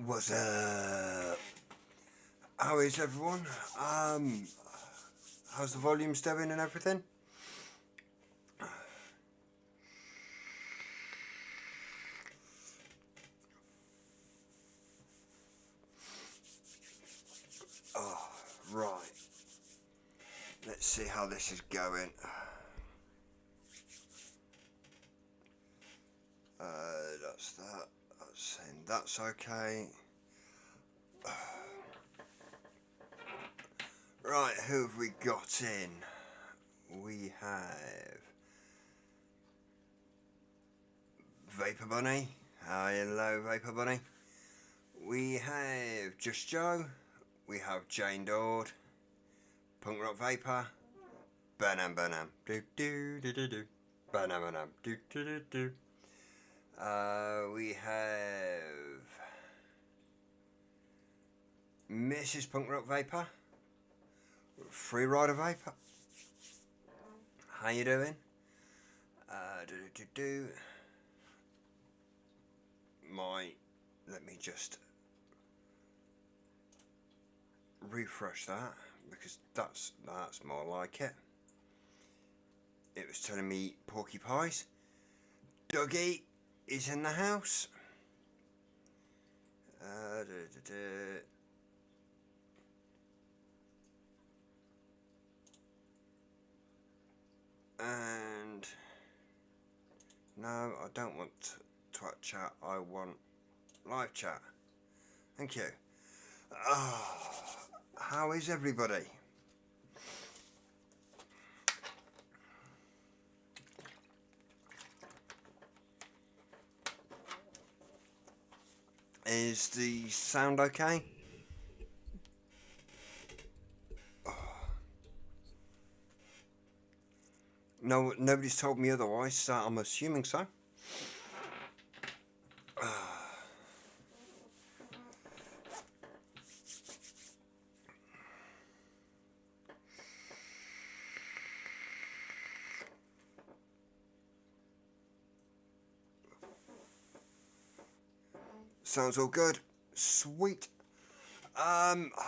What's up? How is everyone? How's the volume doing and everything? Oh, right. Let's see how this is going. That's that. That's saying that's okay. Right, who have we got in? We have Vapor Bunny. Hello, Vapor Bunny. We have Just Joe. We have Jane Dord. Punk Rock Vapor. Banam Banam. Do do do do do. Banam Banam. Do do do do. We have Mrs. Punk Rock Vapor. Free Rider Vapor. How you doing? Let me just refresh that because that's more like it. It was telling me Porky Pies. Dougie is in the house. And no, I don't want Twat chat. I want live chat. Thank you. How is everybody? Is the sound okay? No, nobody's told me otherwise, so I'm assuming so. Sounds all good. Sweet. How's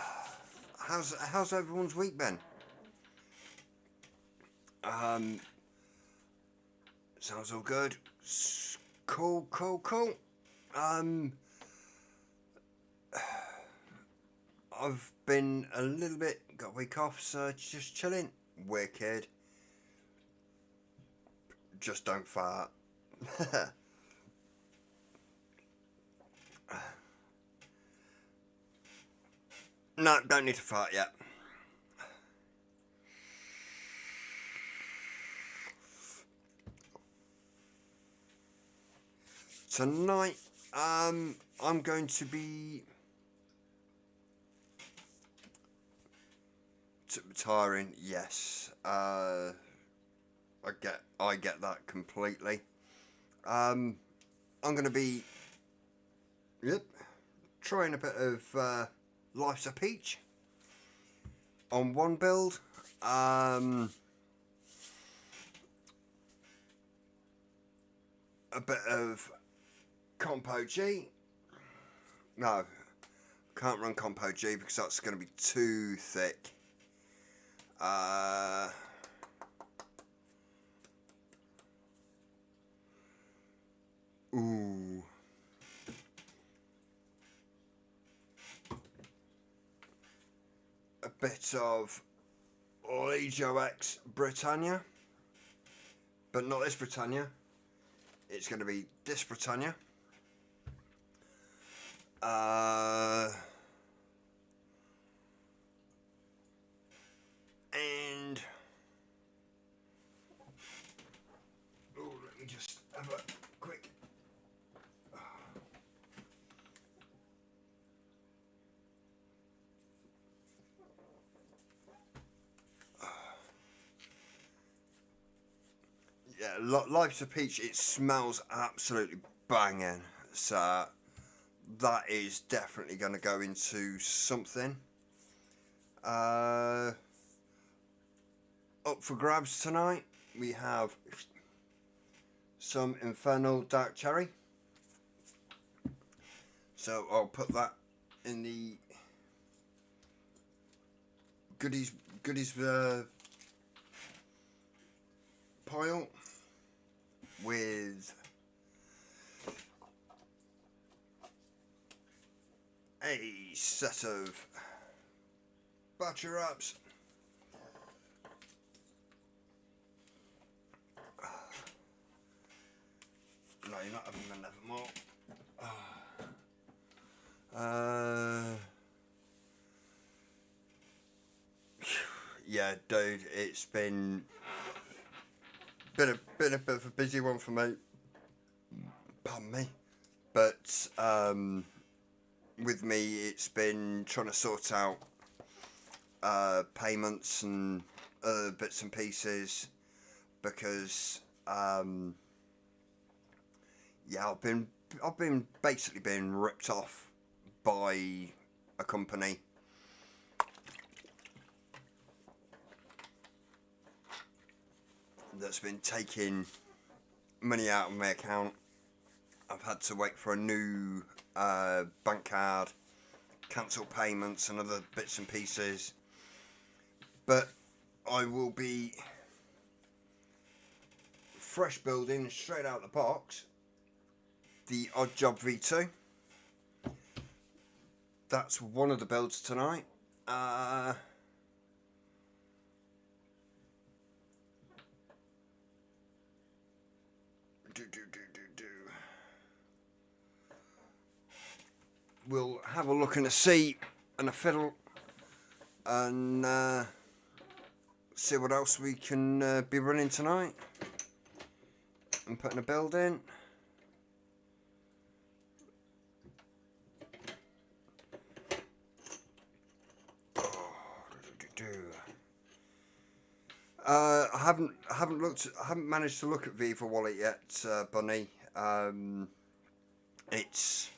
everyone's week been? Sounds all good. Cool. I've been a little bit, got a week off, so just chilling. Wicked. Just don't fart. No, don't need to fart yet. Tonight, I'm going to be tiring. Yes, I get that completely. I'm going to be trying a bit of Life's a Peach on one build. A bit of Compo G. No, can't run Compo G because that's going to be too thick. Ooh. A bit of Legio X Britannia, but not this Britannia. It's going to be this Britannia. And let me just have a quick. Yeah, Life's a Peach. It smells absolutely banging. So that is definitely going to go into something. Up for grabs tonight, we have some Infernal Dark Cherry, So I'll put that in the goodies pile with a set of battery wraps. No, you're not having them, nevermore. Yeah, dude, it's been a bit of a busy one for me. Pardon me. But with me, it's been trying to sort out payments and other bits and pieces, because yeah, I've been basically being ripped off by a company. That's been taking money out of my account. I've had to wait for a new bank card, cancel payments and other bits and pieces. But I will be fresh building straight out of the box the Odd Job V2. That's one of the builds tonight. We'll have a look and a see and a fiddle and see what else we can be running tonight and putting a build in. I haven't managed to look at Viva Wallet yet, Bunny. It's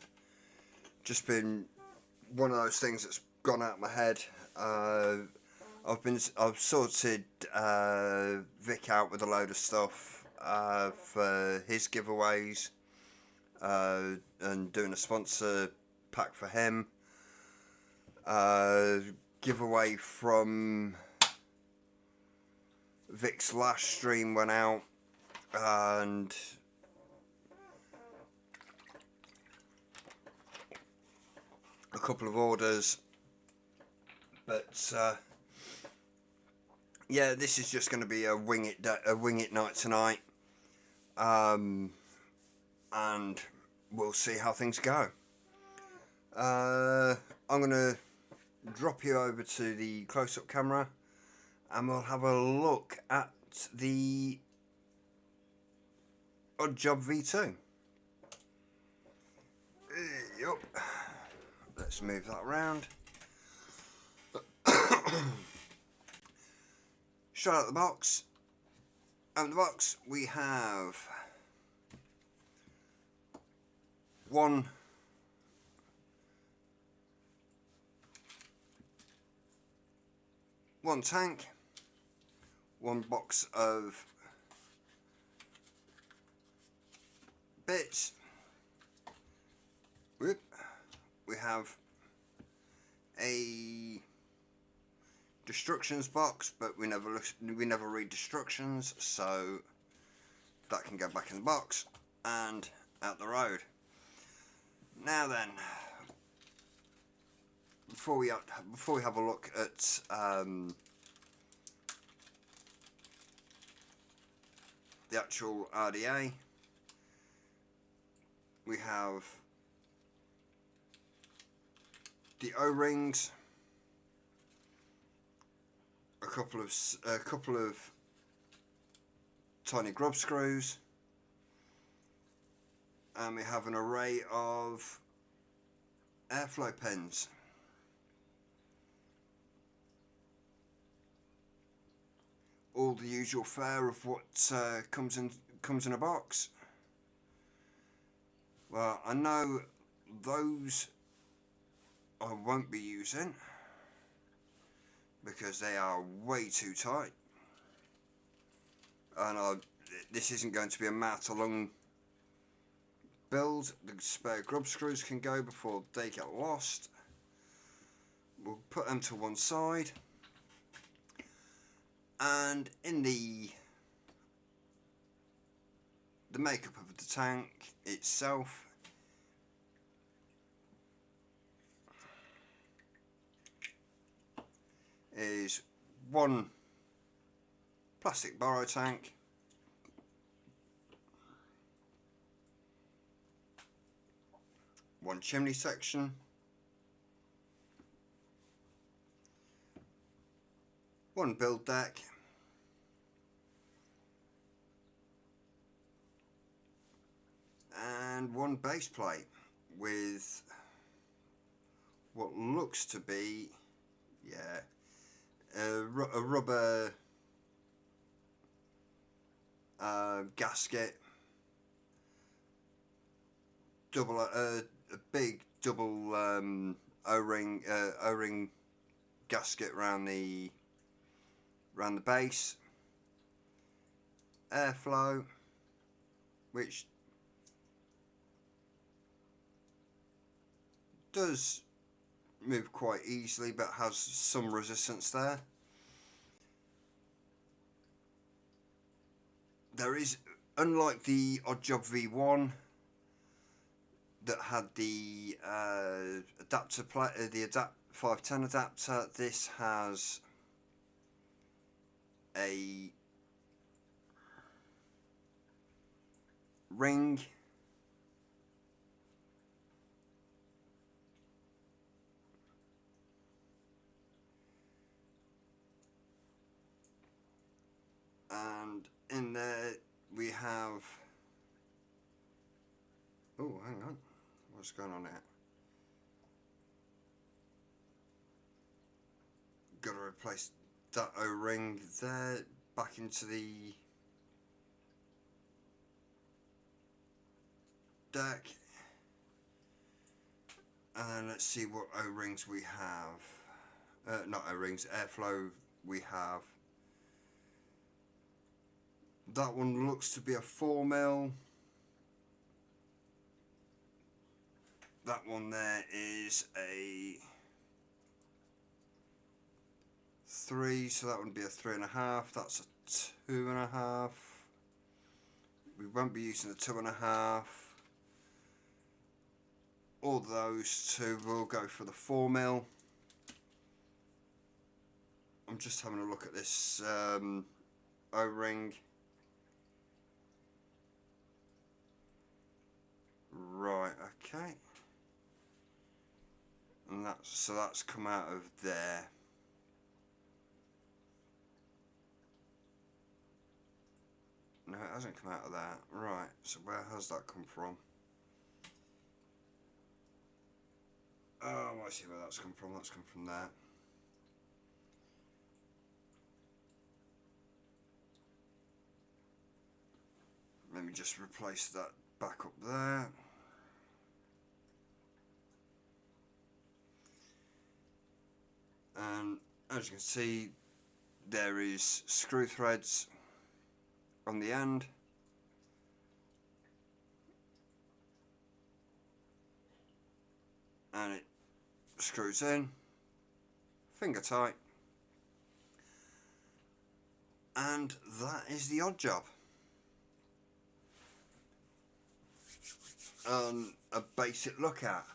just been one of those things that's gone out of my head. I've sorted Vic out with a load of stuff for his giveaways, and doing a sponsor pack for him. Giveaway from Vic's last stream went out, and a couple of orders, but yeah, this is just going to be a wing it night tonight, and we'll see how things go. I'm going to drop you over to the close-up camera and we'll have a look at the Odd Job V2. Yup. Let's move that around. Straight out the box. Out of the box we have one tank, one box of bits. We have a destructions box, but we never read destructions, so that can go back in the box and out the road. Now then, before we have a look at the actual RDA, we have the O-rings, a couple of tiny grub screws, and we have an array of airflow pins. All the usual fare of what comes in a box. Well, I know those I won't be using because they are way too tight, and this isn't going to be a mat along build. The spare grub screws can go before they get lost. We'll put them to one side, and in the makeup of the tank itself is one plastic borrow tank, one chimney section, one build deck, and one base plate with what looks to be, a rubber gasket, a big double O-ring gasket around the base, airflow, which does move quite easily but has some resistance there. There is, unlike the Oddjob V1 that had the adapter plate, the 510 adapter, this has a ring and in there we have, oh hang on, what's going on here? Got to replace that O-ring there back into the deck, and let's see what O-rings we have. Not O-rings, airflow we have. That one looks to be a 4mm. That one there is a 3, so that would be a 3.5. That's a 2.5. We won't be using the 2.5. All those two will go for the 4mm. I'm just having a look at this O-ring. Right, okay. And that's come out of there. No, it hasn't come out of that. Right, so where has that come from? Oh, I see where that's come from. That's come from there. Let me just replace that back up there. And as you can see, there is screw threads on the end. And it screws in, finger tight. And that is the Oddjob. A basic look at.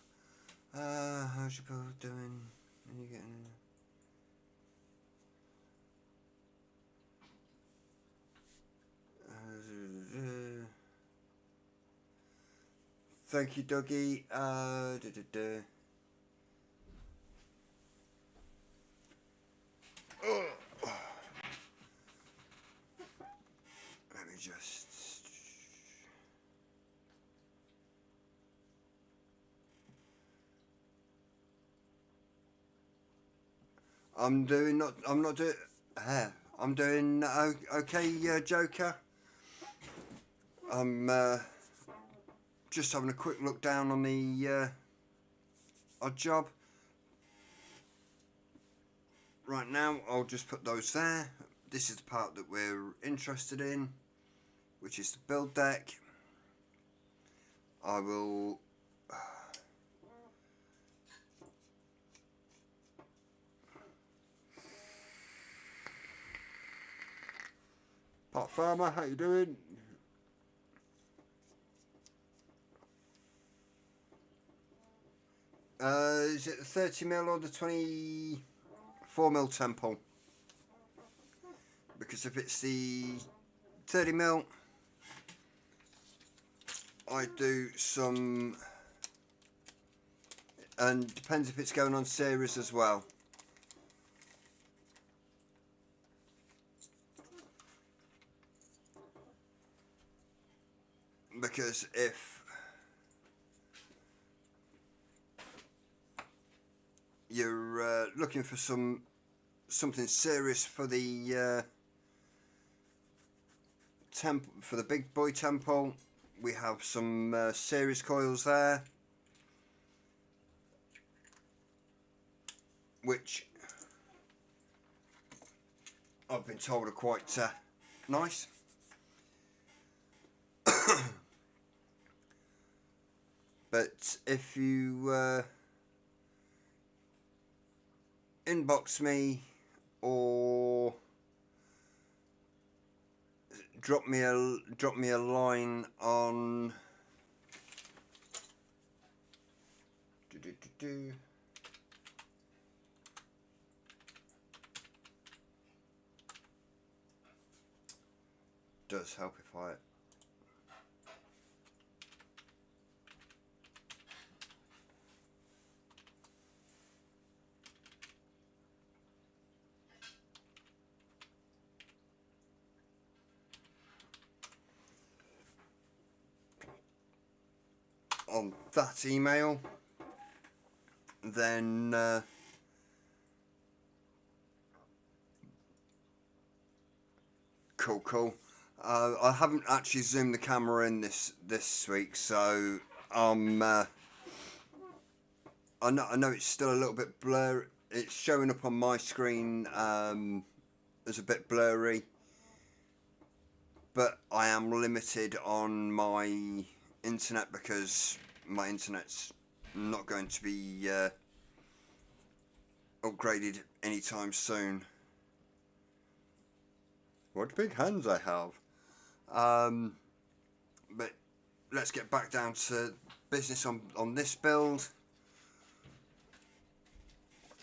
How's your build doing? Are you getting? Thank you, Dougie. Let me just. I'm doing okay, Joker. I'm just having a quick look down on the Oddjob. Right now, I'll just put those there. This is the part that we're interested in, which is the build deck. I will Pot Farmer, how you doing? Is it the 30mm or the 24mm temple? Because if it's the 30mm, I do some, and depends if it's going on series as well. Because if you're looking for something serious for the for the big boy temple, we have some series coils there, which I've been told are quite nice. But if you inbox me or drop me a line on does help if I on that email, then cool. I haven't actually zoomed the camera in this week, so I know it's still a little bit blurry. It's showing up on my screen as a bit blurry, but I am limited on my internet because my internet's not going to be upgraded anytime soon. What big hands I have. But let's get back down to business on this build.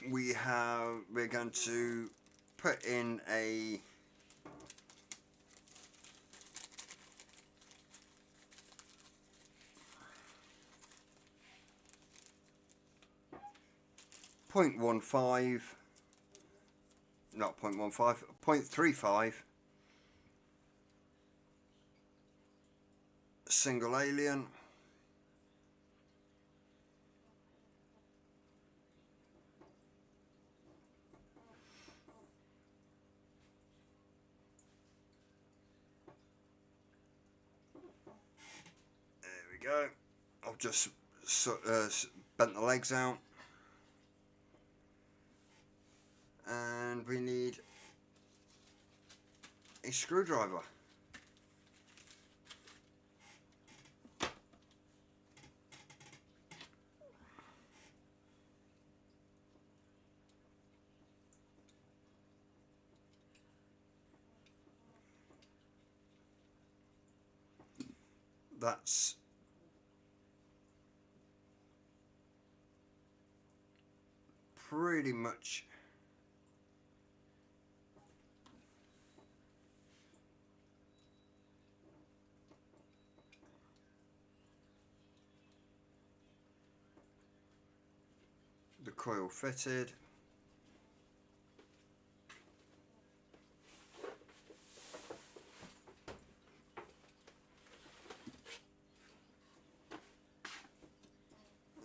We're going to put in a .35 single alien. There we go. I've just bent the legs out. And we need a screwdriver. That's pretty much the coil fitted.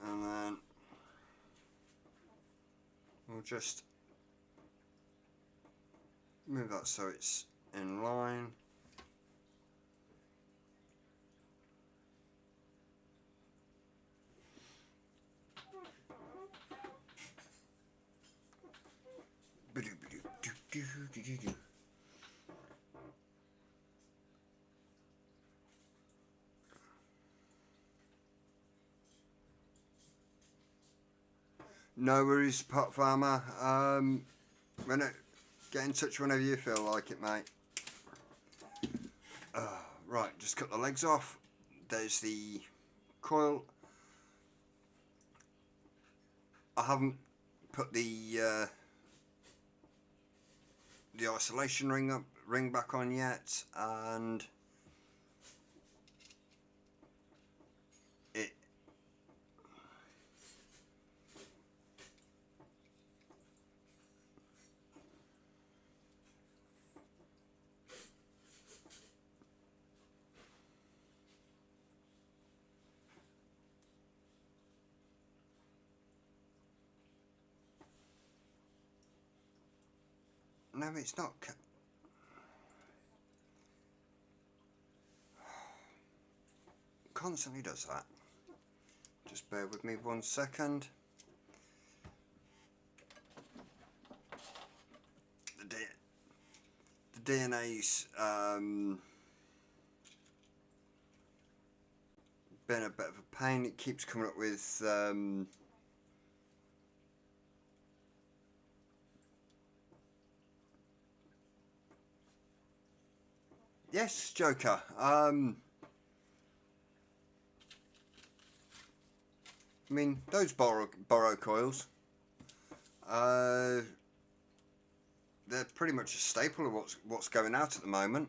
And then we'll just move that so it's in line. No worries, pot farmer. Get in touch whenever you feel like it, mate. Right, just cut the legs off. There's the coil. I haven't put the isolation ring back on yet, and it no, it's not. Constantly does that. Just bear with me 1 second. The DNA's been a bit of a pain. It keeps coming up with yes, Joker. I mean, those borrow coils, they're pretty much a staple of what's going out at the moment.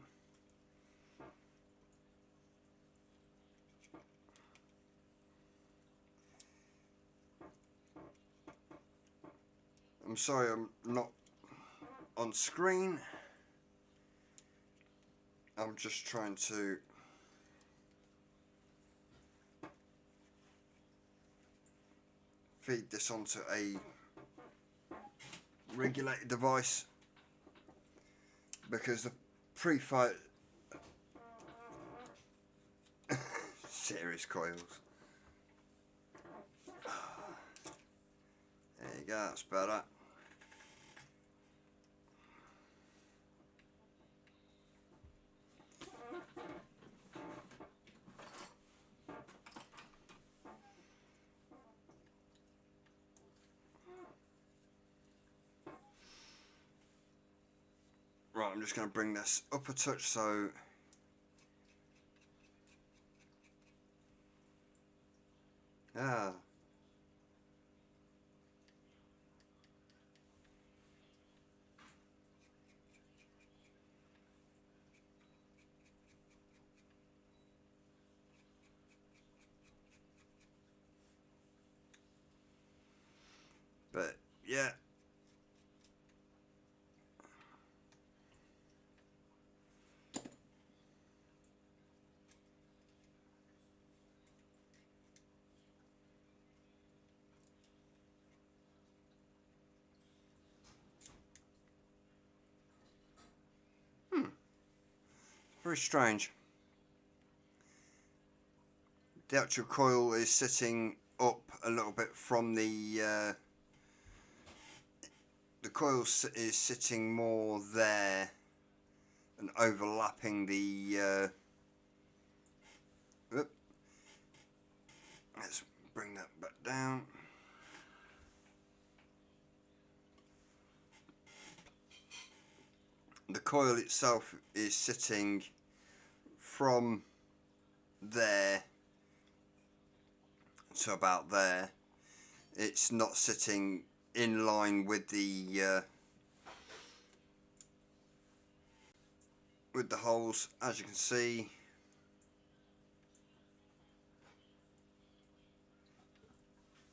I'm sorry I'm not on screen. I'm just trying to feed this onto a regulated device, because the pre-fight series coils. There you go, that's better. Right, I'm just going to bring this up a touch so yeah. But yeah. Very strange. The actual coil is sitting up a little bit from the coil is sitting more there and overlapping the let's bring that back down. The coil itself is sitting from there to about there. It's not sitting in line with the holes, as you can see.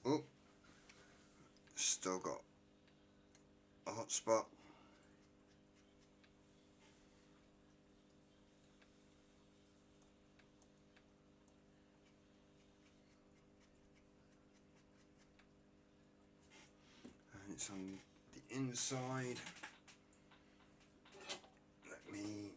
Oh, still got a hot spot. And it's on the inside. Let me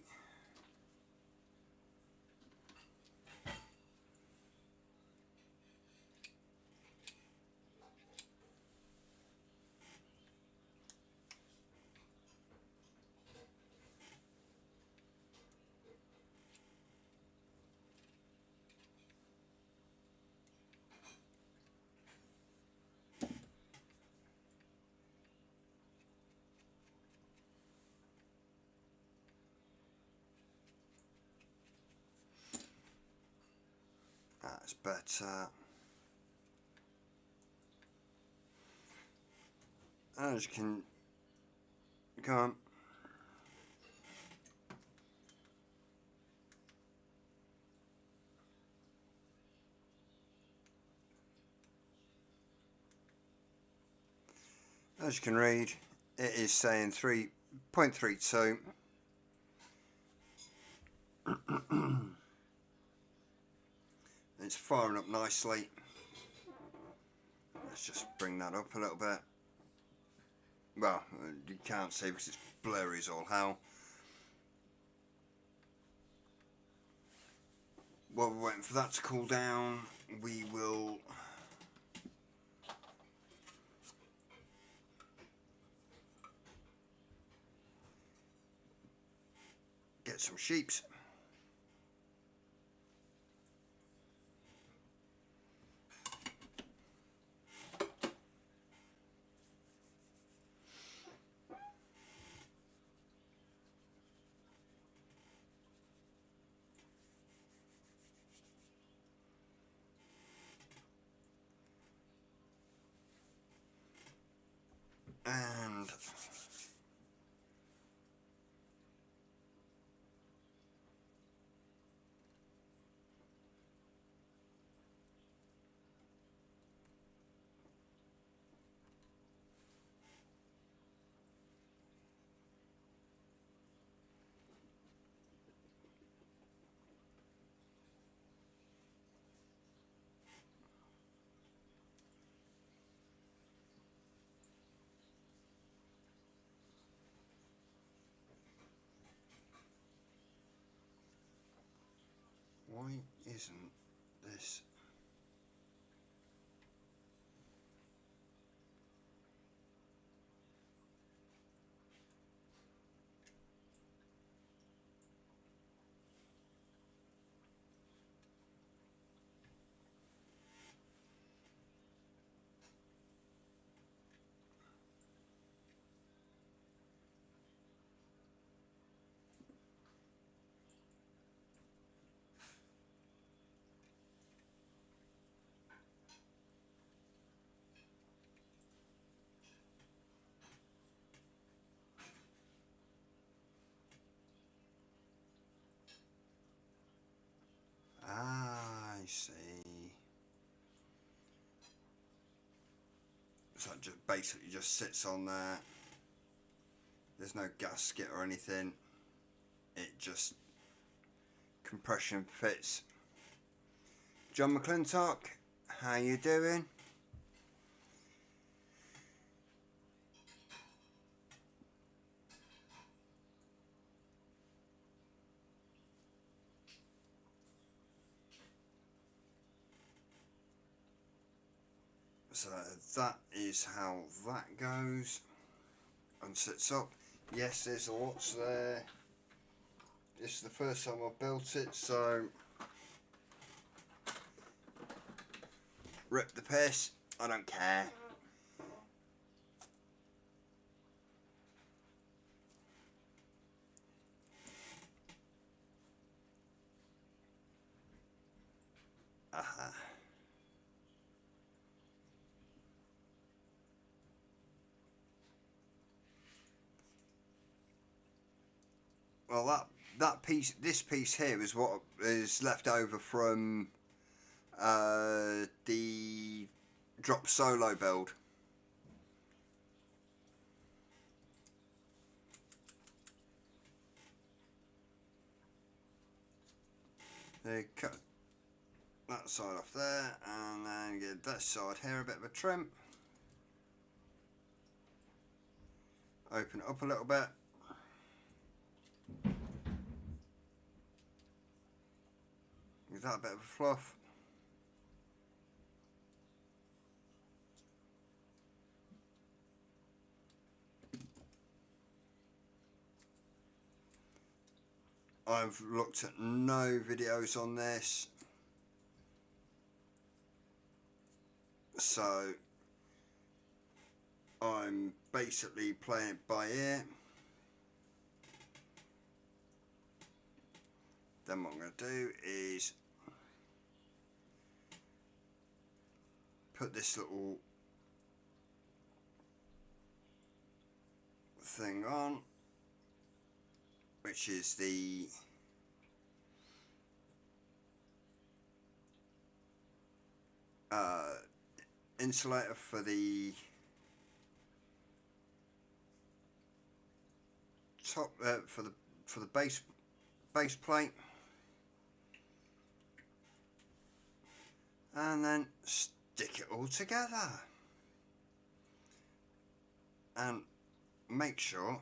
That's better. As you can, come on. As you can read, it is saying 3.32. It's firing up nicely. Let's just bring that up a little bit. Well, you can't see because it's blurry as all hell. While we're waiting for that to cool down, we will get some sheeps. And why isn't this? I see. So it just basically just sits on there. There's no gasket or anything. It just compression fits. John McClintock, how you doing? So that is how that goes and sits up. Yes, there's lots there. This is the first time I've built it, so rip the piss, I don't care. Aha. Well, that piece, this piece here is what is left over from the drop solo build. They cut that side off there, and then get that side here a bit of a trim. Open it up a little bit. Give that a bit of a fluff. I've looked at no videos on this, so I'm basically playing it by ear. Then what I'm going to do is put this little thing on, which is the insulator for the top for the base plate, and then stick it all together and make sure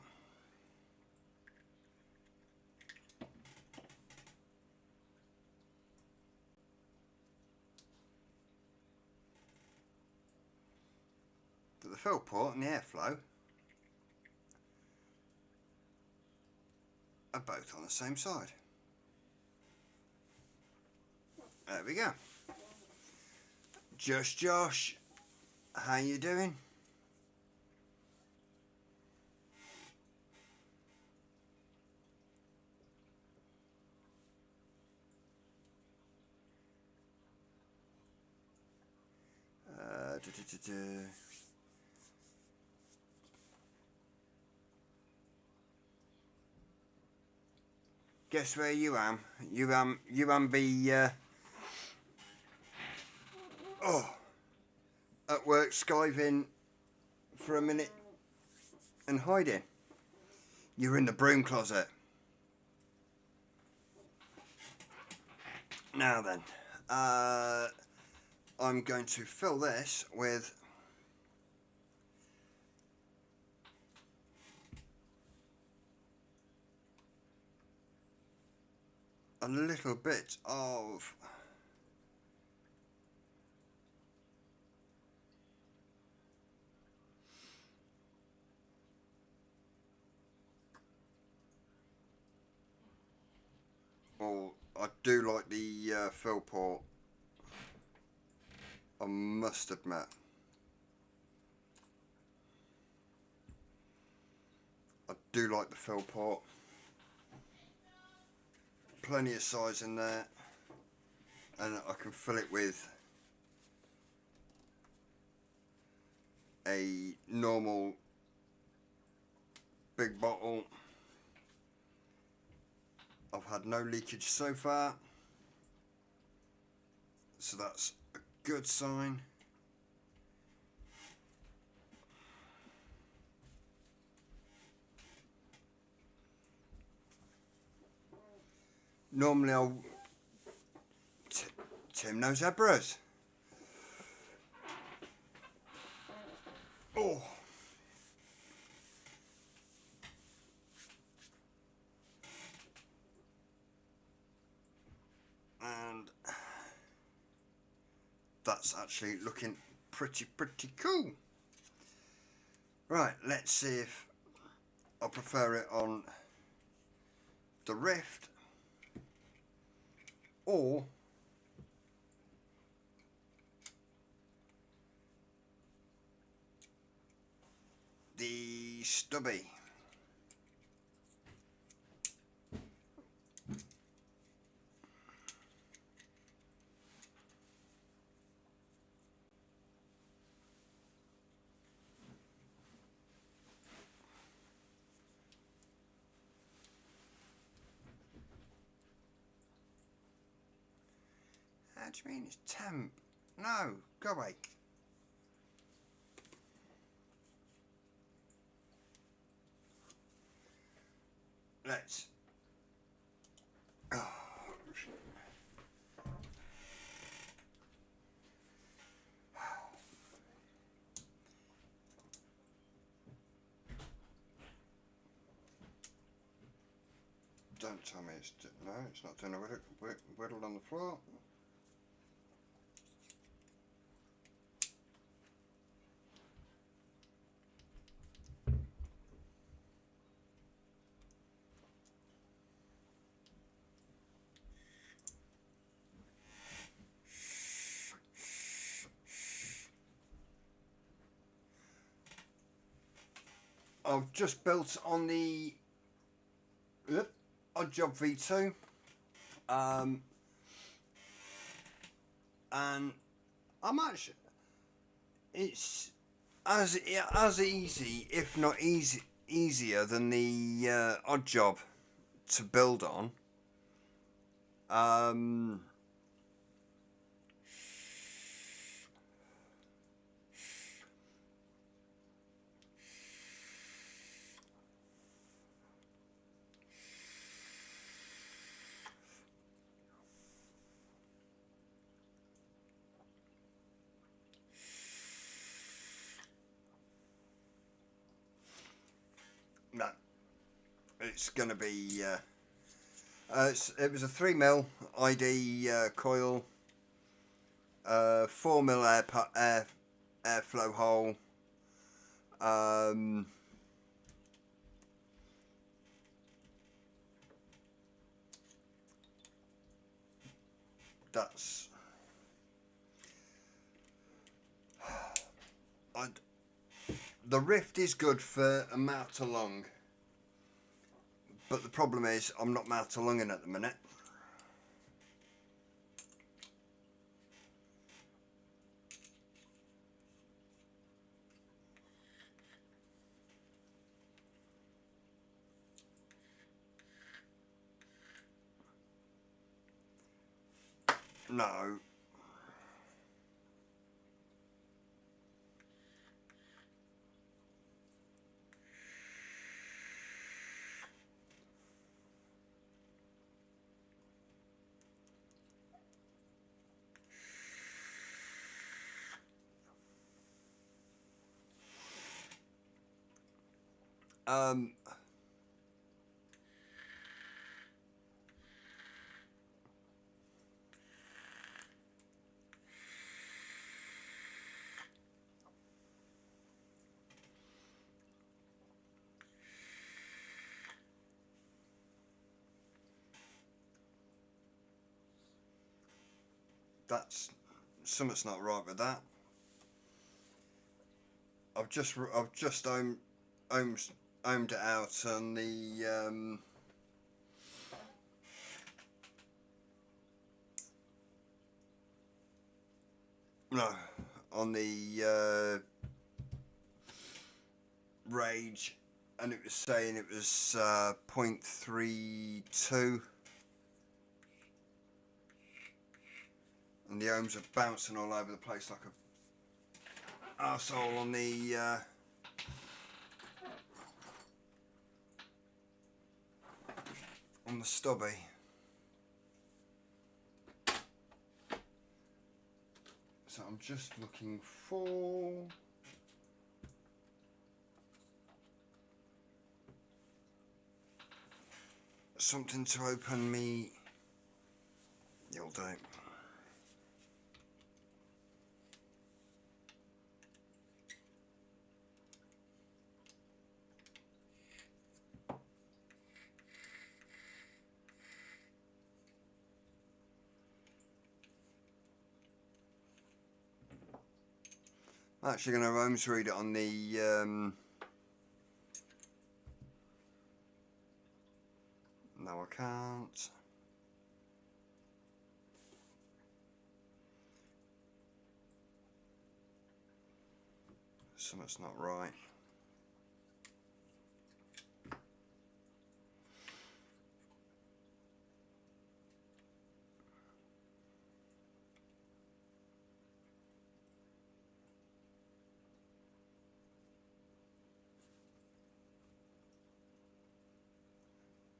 that the fill port and the airflow are both on the same side. There we go. Just Josh, how you doing? Guess where you am? You be at work skiving for a minute and hiding. You're in the broom closet. Now then, I'm going to fill this with a little bit of I do like the fill port, I must admit. I do like the fill port. Plenty of size in there, and I can fill it with a normal big bottle. I've had no leakage so far, so that's a good sign. Normally I'll Tim no zebras. Oh. And that's actually looking pretty cool. Right, let's see if I prefer it on the Rift or the Stubby. How do you mean it's temp? No, go away. Let's. Oh. Don't tell me it's no, it's not doing a whittle on the floor. I've just built on the Odd Job V2, and I'm it's as easy, if not easier than the odd job to build on. No, it's going to be. It was a 3mm ID coil, 4mm airflow hole. That's. The Rift is good for a mouth to lung, but the problem is I'm not mouth to lunging at the minute. No. Um, that's something's not right with that. I've just ohmed it out on the no, on the Rage, and it was saying it was 0.32, and the ohms are bouncing all over the place like a arsehole on the stubby. So I'm just looking for something to open me. You'll do. I'm actually going to ohms read it on the no, I can't. Something's not right.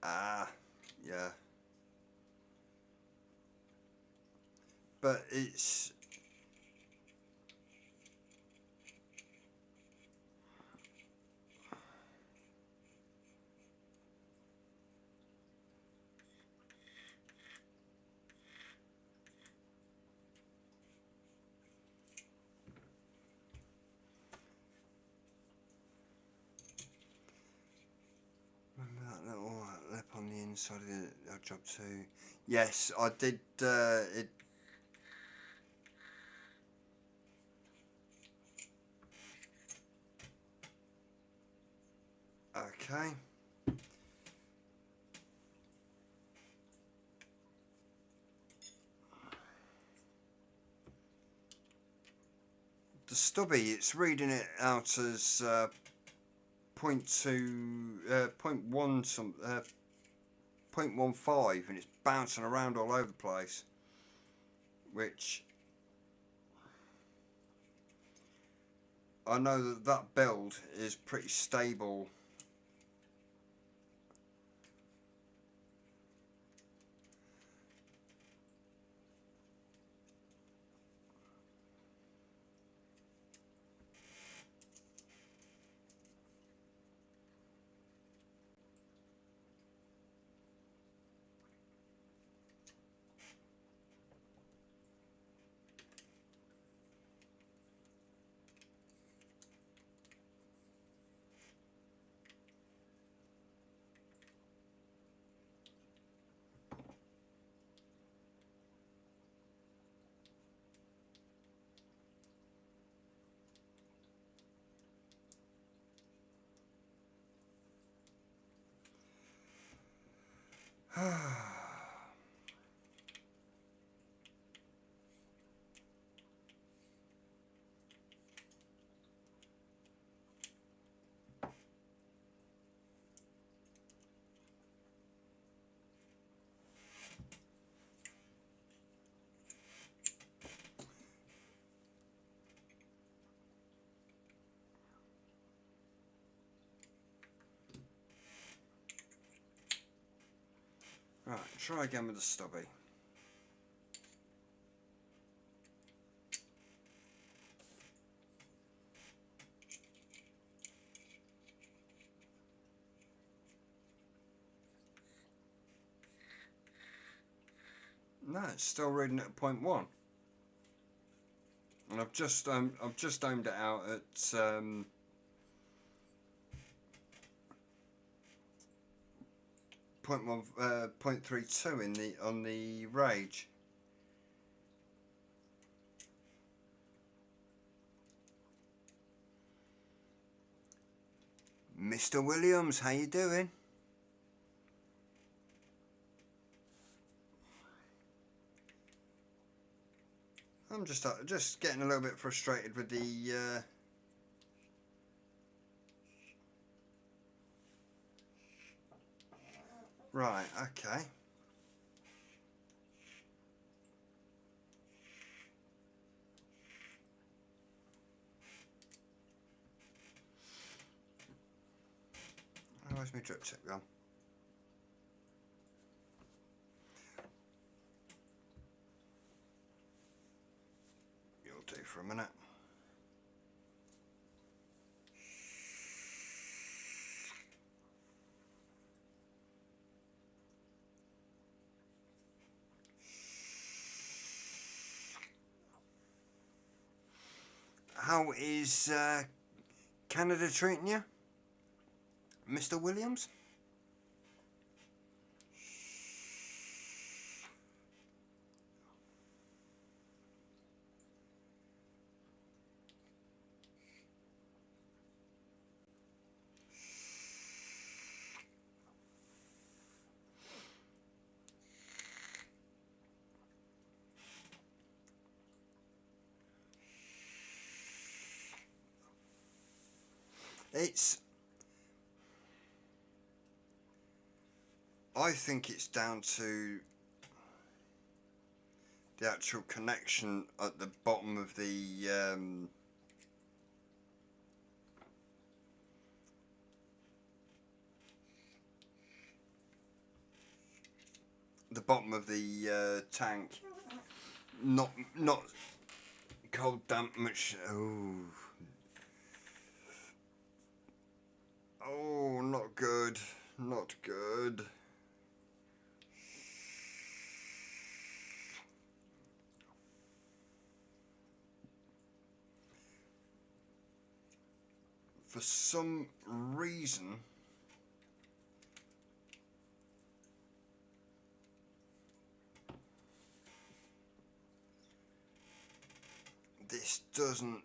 Ah, yeah. But it's remember that little lip on the inside of the job too. Yes, I did. It. Okay. The stubby, it's reading it out as 0.15, and it's bouncing around all over the place, which I know that build is pretty stable. Right, try again with the stubby. No, it's still reading at 0.1, and I've just aimed it out at 0.32 in the on the Rage. Mr. Williams, how you doing? I'm just getting a little bit frustrated with the right, okay. Where's my drip tip gone? You'll do for a minute. How is Canada treating you, Mr. Williams? I think it's down to the actual connection at the bottom of the bottom of the tank, not cold damp much. Oh, not good, not good. For some reason, this doesn't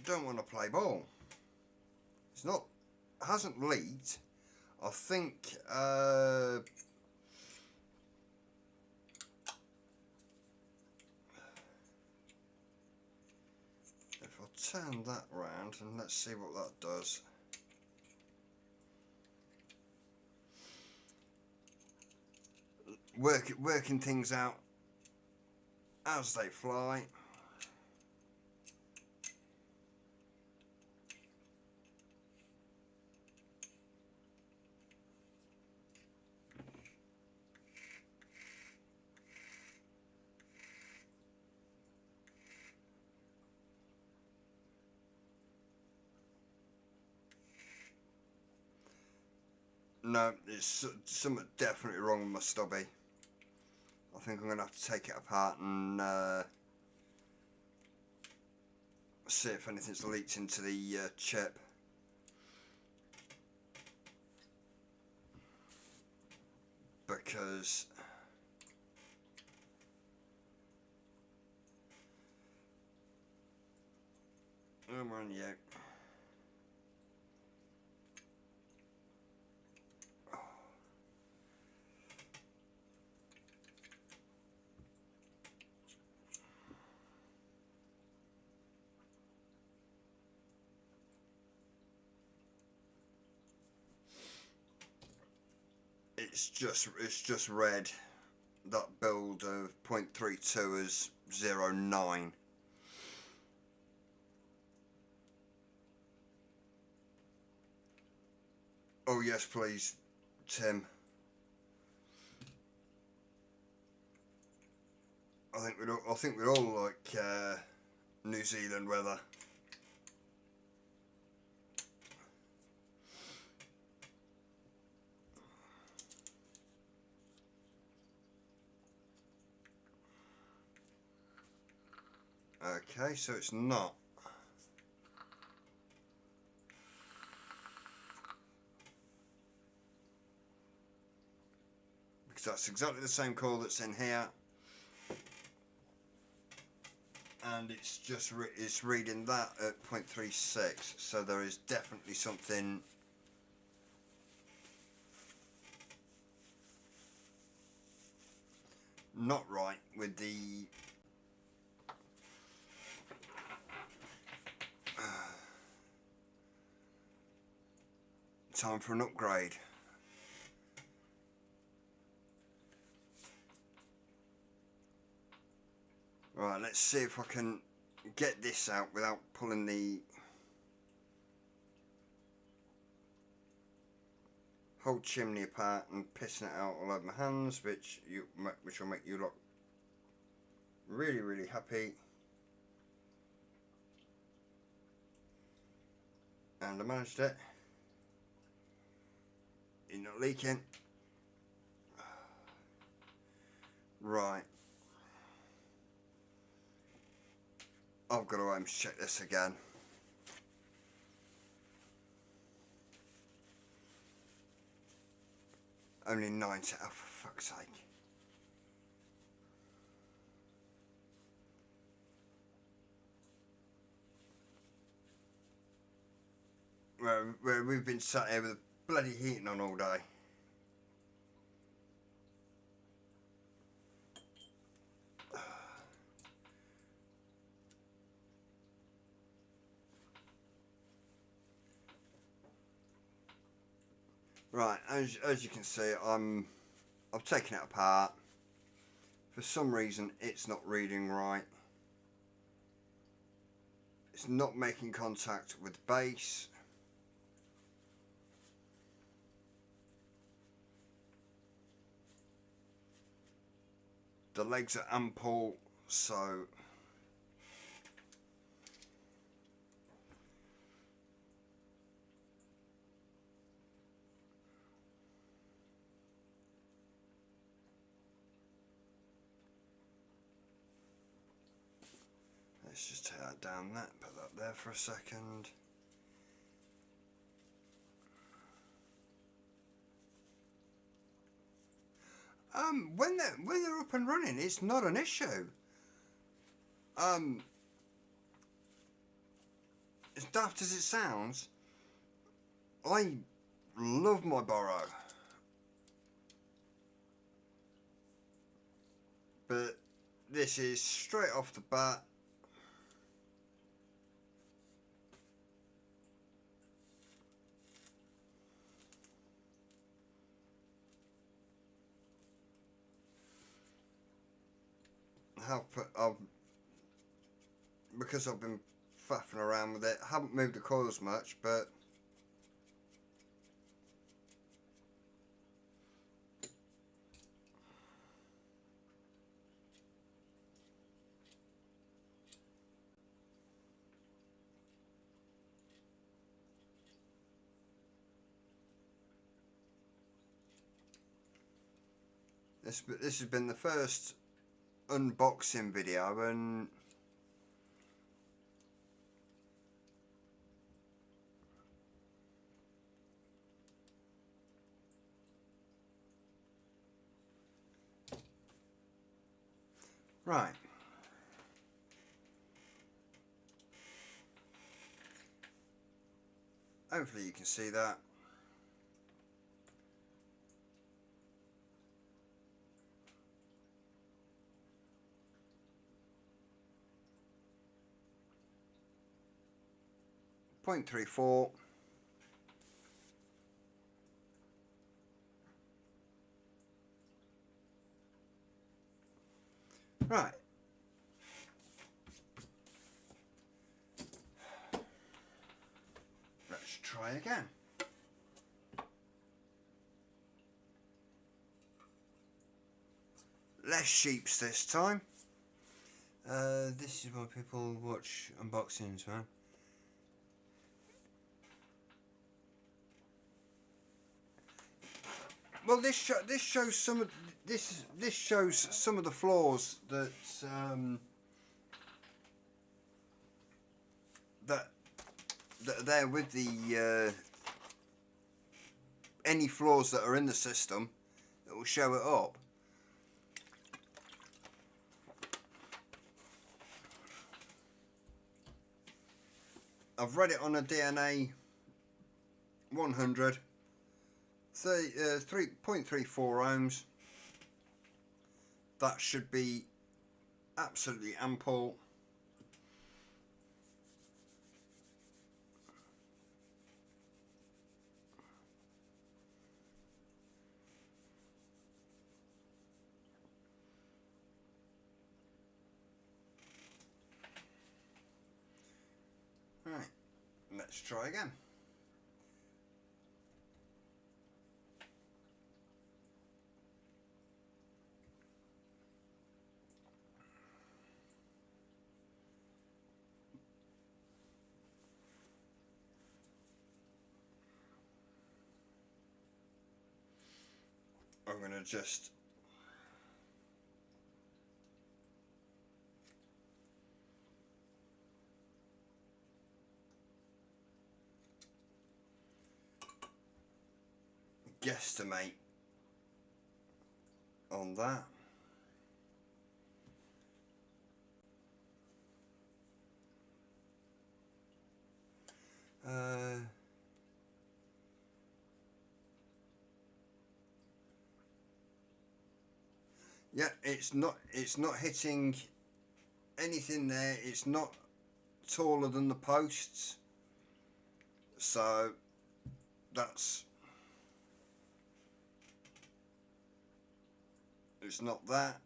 don't want to play ball. It's not, hasn't leaked. I think turn that round and let's see what that does. Working things out as they fly. No, there's something definitely wrong with my stubby. I think I'm going to have to take it apart and see if anything's leaked into the chip. Because I'm on you. It's just read that build of 0.32 as 09. Oh yes, please, Tim. I think we'd all like New Zealand weather. Okay, so it's not. Because that's exactly the same call that's in here. And it's just it's reading that at 0.36, so there is definitely something not right with the time for an upgrade. Right, let's see if I can get this out without pulling the whole chimney apart and pissing it out all over my hands, which will make you look really happy. And I managed it. You're not leaking. Right. I've got to check this again. Only 90, oh for fuck's sake. Where we've been sat here with the bloody heating on all day. Right, as you can see, I've taken it apart. For some reason, it's not reading right. It's not making contact with the base. The legs are ample, so let's just take that down there, put that there for a second. When they're up and running, it's not an issue. As daft as it sounds, I love my Borrow, but this is straight off the bat because I've been faffing around with it, I haven't moved the coils much, but this has been the first unboxing video, and right, hopefully you can see that. .34. Right. Let's try again. Less sheeps this time. This is why people watch unboxings, man. Well, this shows some of this shows some of the flaws that that are there with the any flaws that are in the system. It will show it up. I've read it on a DNA 100. 3.34 ohms. That should be absolutely ample. Right, let's try again. I'm going to just guesstimate on that. Yeah, it's not hitting anything there. It's not taller than the posts, so it's not that.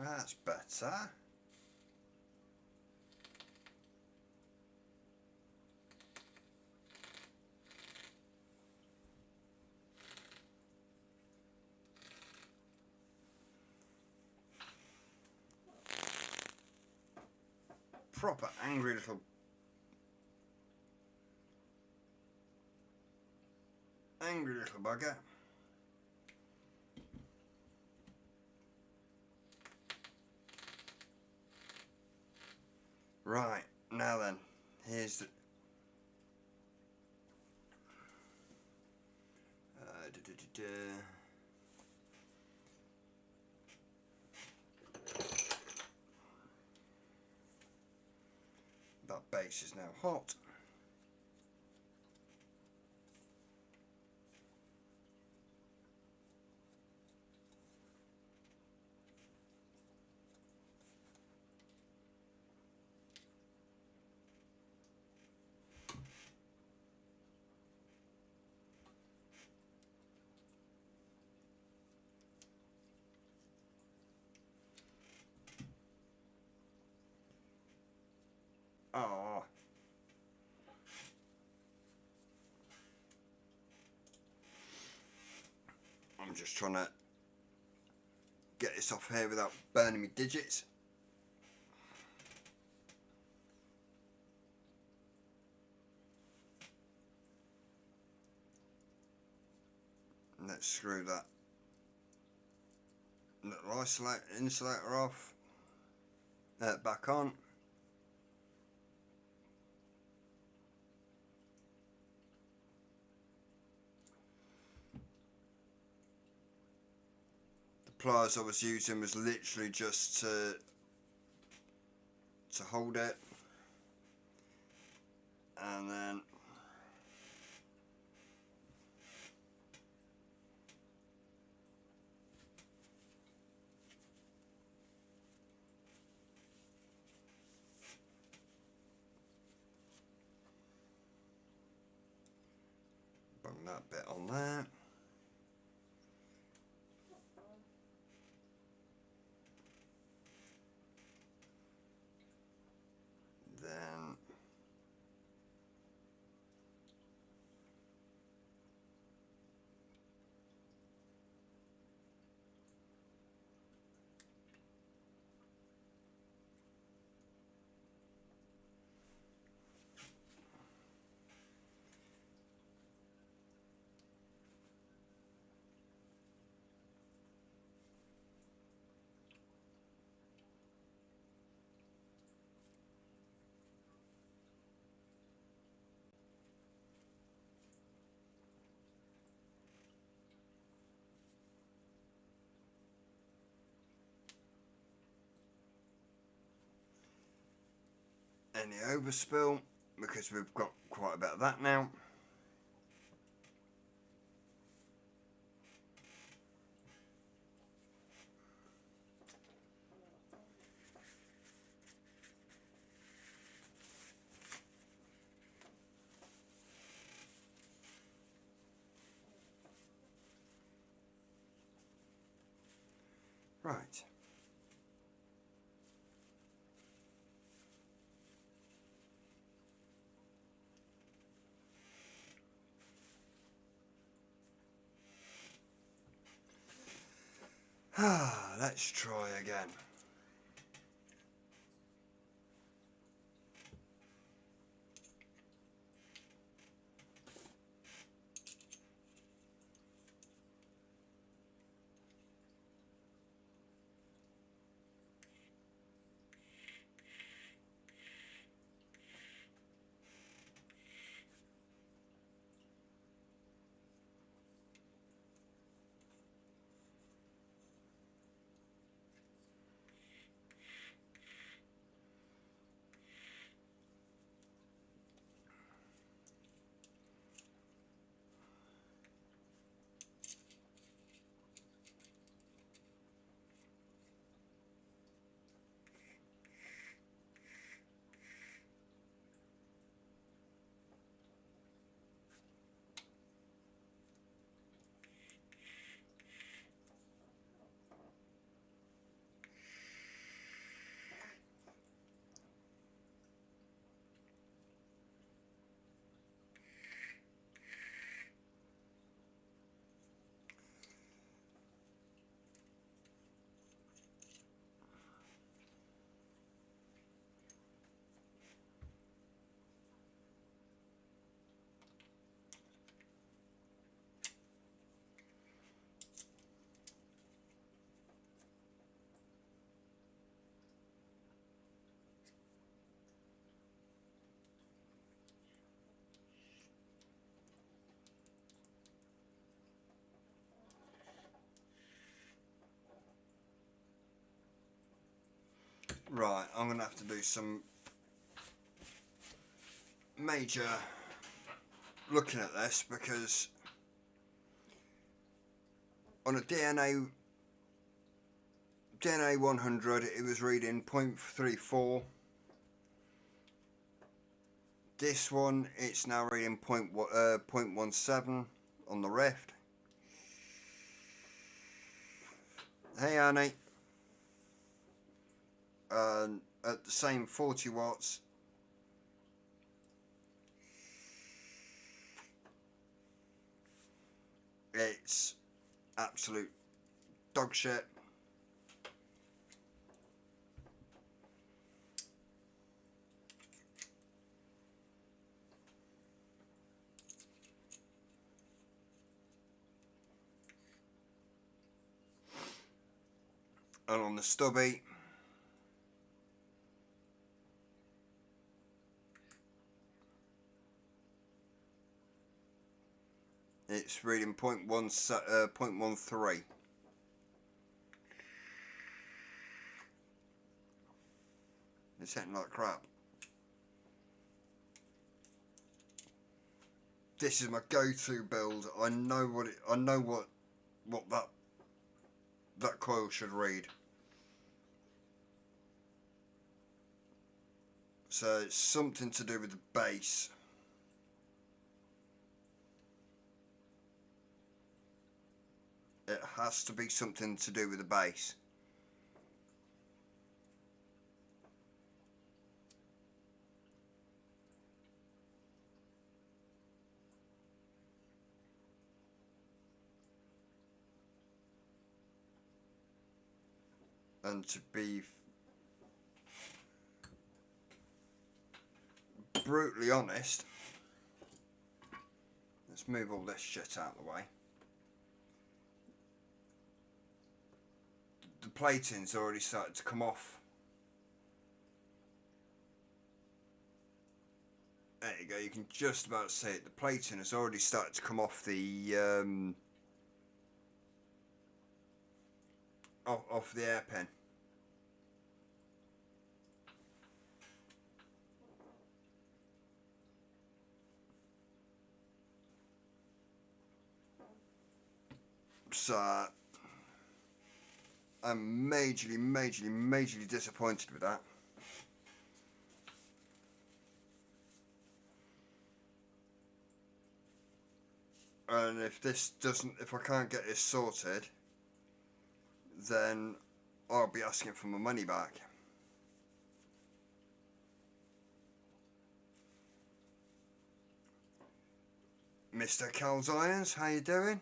That's better. Proper angry little bugger. Right, now then, here's the that base is now hot. Oh. I'm just trying to get this off here without burning my digits. Let's screw that little insulator off. Back on. The pliers I was using was literally just to hold it, and then bung that bit on there. Then any overspill, because we've got quite a bit of that now. Right. Let's try again. Right, I'm going to have to do some major looking at this, because on a DNA 100 it was reading 0.34. This one it's now reading 0.17 on the Rift. Hey Annie. At the same 40 watts it's absolute dog shit. And on the stubby, it's reading 0.13. It's hitting like crap. This is my go-to build. I know what that coil should read. So it's something to do with the bass. It has to be something to do with the bass. And to be brutally honest, let's move all this shit out of the way. The plating's already started to come off. There you go, you can just about see it. The plating has already started to come off the off the hairpin. So I'm majorly disappointed with that. And if I can't get this sorted, then I'll be asking for my money back. Mr. Cal's Irons, how you doing?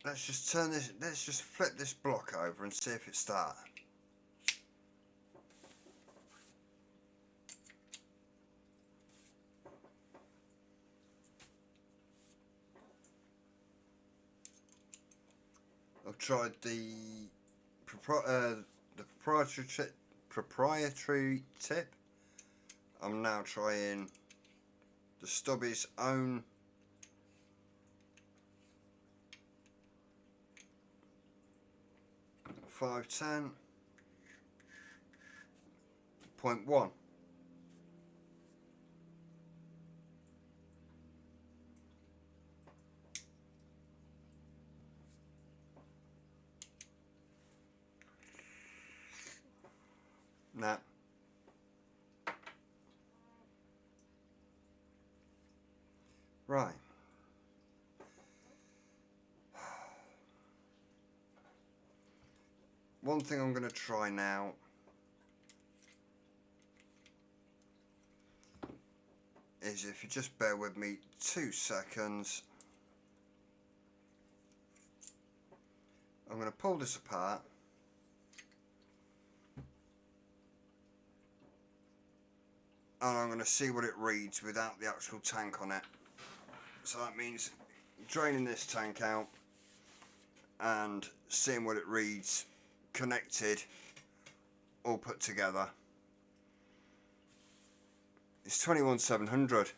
Let's just flip this block over and see if it starts. I've tried the proprietary tip. I'm now trying the stubby's own .1. Nah. Right. One thing I'm going to try now is, if you just bear with me 2 seconds, I'm going to pull this apart. And I'm going to see what it reads without the actual tank on it. So that means draining this tank out and seeing what it reads connected, all put together. It's 21700.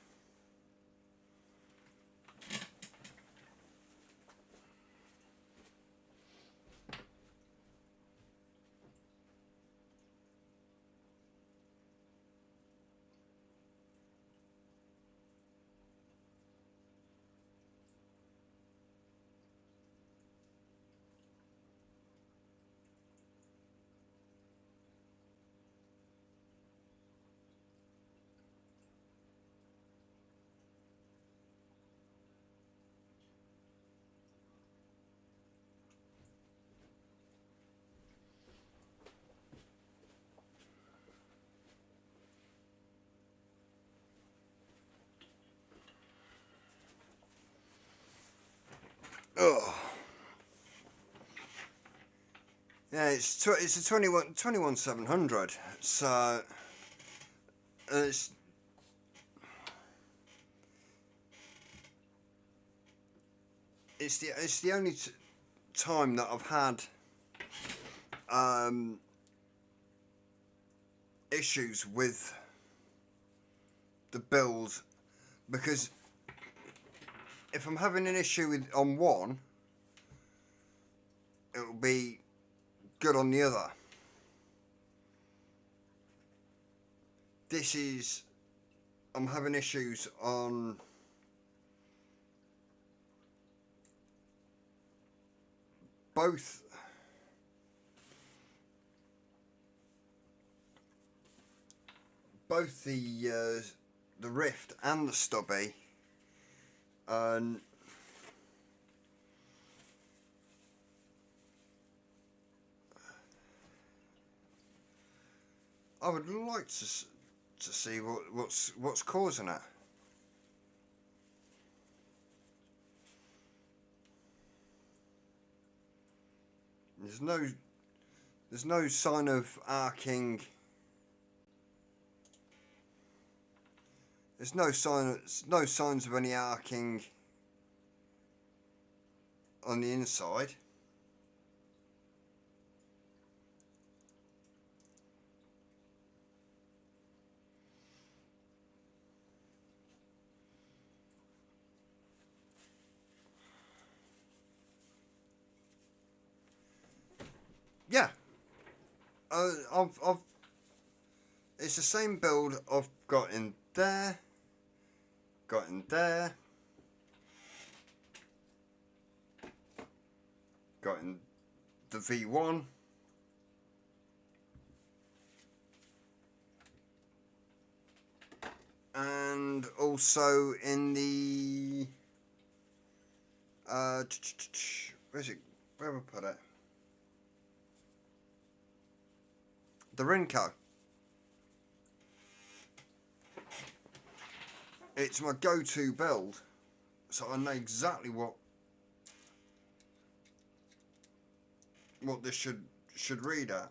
Oh. Yeah, it's a 21700. So it's the only time that I've had issues with the build, because if I'm having an issue with on one, it'll be good on the other. This is, I'm having issues on both the Rift and the Stubby, and I would like to see what's causing it. There's no sign of arcing. There's no signs of any arcing on the inside. Yeah, it's the same build I've got in there, got in there, got in the V1, and also in the where's it? Where have I put it? The Rinco. It's my go-to build, so I know exactly what this should read at.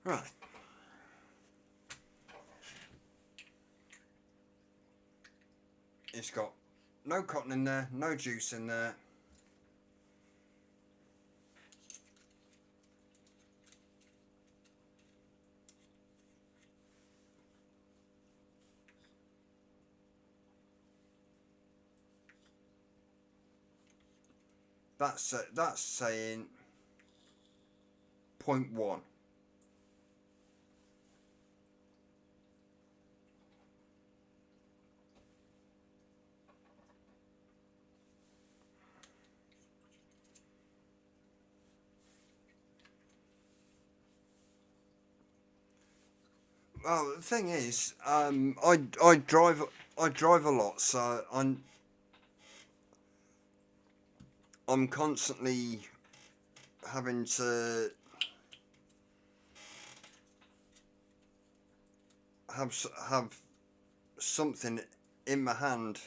Right. It's got no cotton in there, no juice in there. That's saying 0.1. Well, the thing is, I drive a lot, so I'm constantly having to have something in my hand.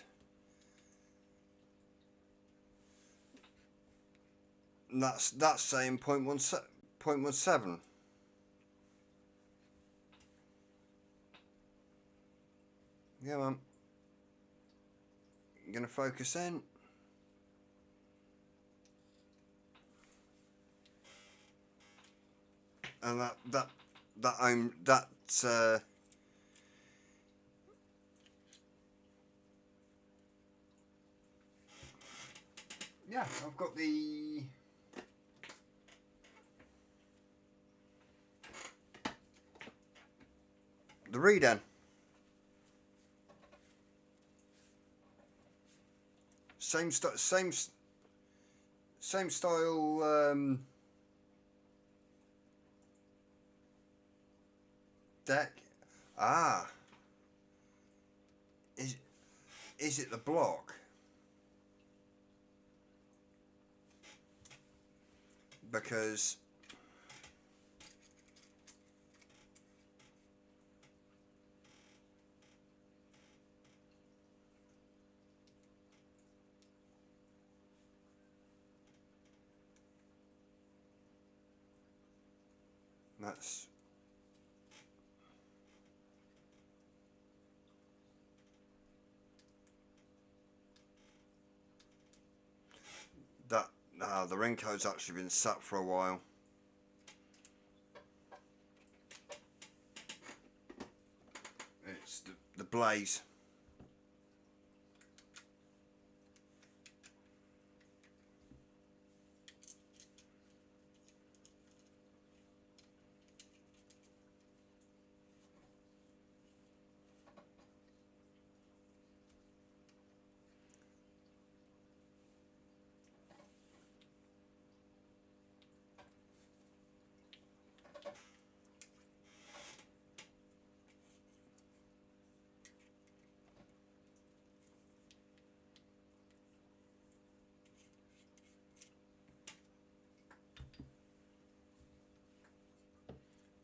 And that's saying 0.17. Yeah, man. I'm gonna focus in. And yeah, I've got the read in. same style deck. Ah, is it the block? Because that's that. The ring code's actually been sat for a while. It's the blaze.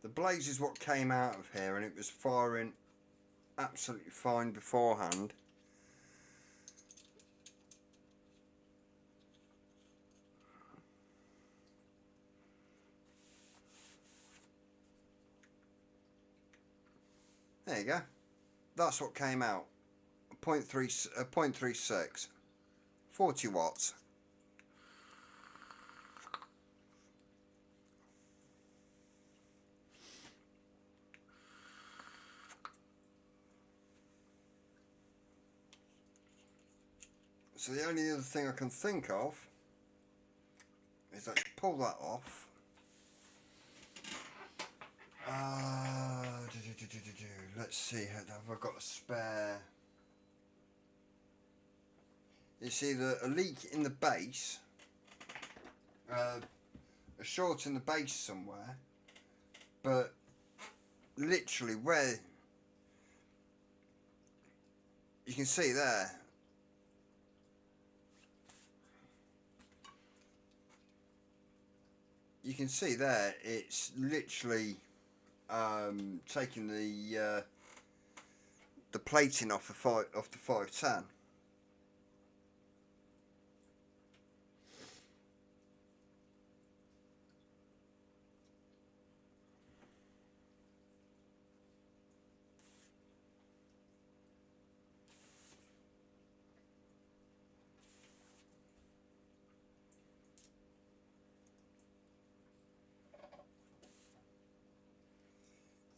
The blaze is what came out of here, and it was firing absolutely fine beforehand. There you go. That's what came out. 0.36, 40 watts. So the only other thing I can think of is I pull that off. Let's see, have I got a spare? You see a leak in the base, a short in the base somewhere, but literally where you can see there. You can see there, it's literally taking the plating off the 510.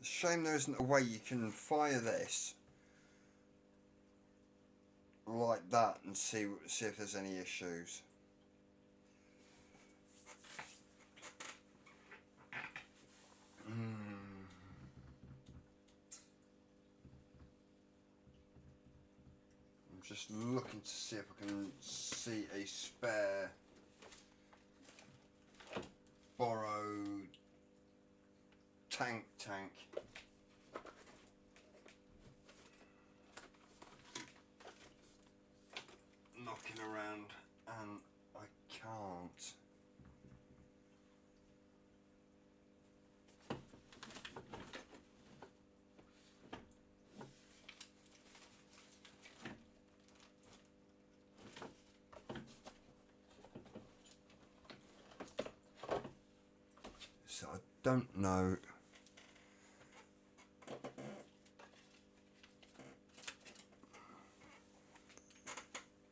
It's a shame there isn't a way you can fire this like that and see if there's any issues. I'm just looking to see if I can see a spare borrowed tank. Knocking around, and I can't. So I don't know.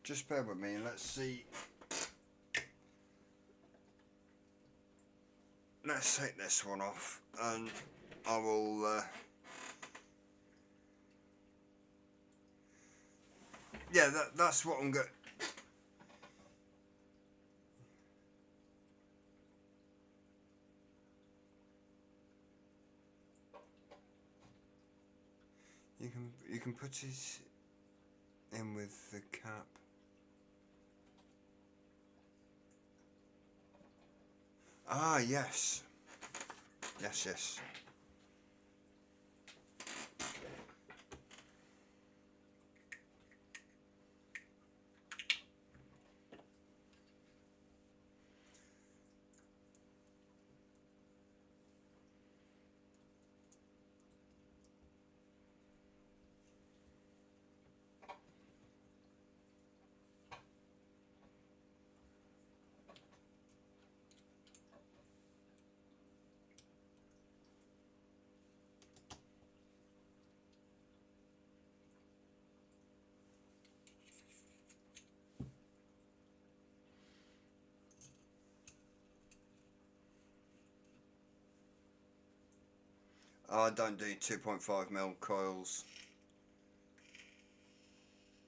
Just bear with me and let's see. Let's take this one off and I will yeah, that's what I'm going. You can put it in with the cap. Ah, yes. Yes, yes. I don't do 2.5mm coils.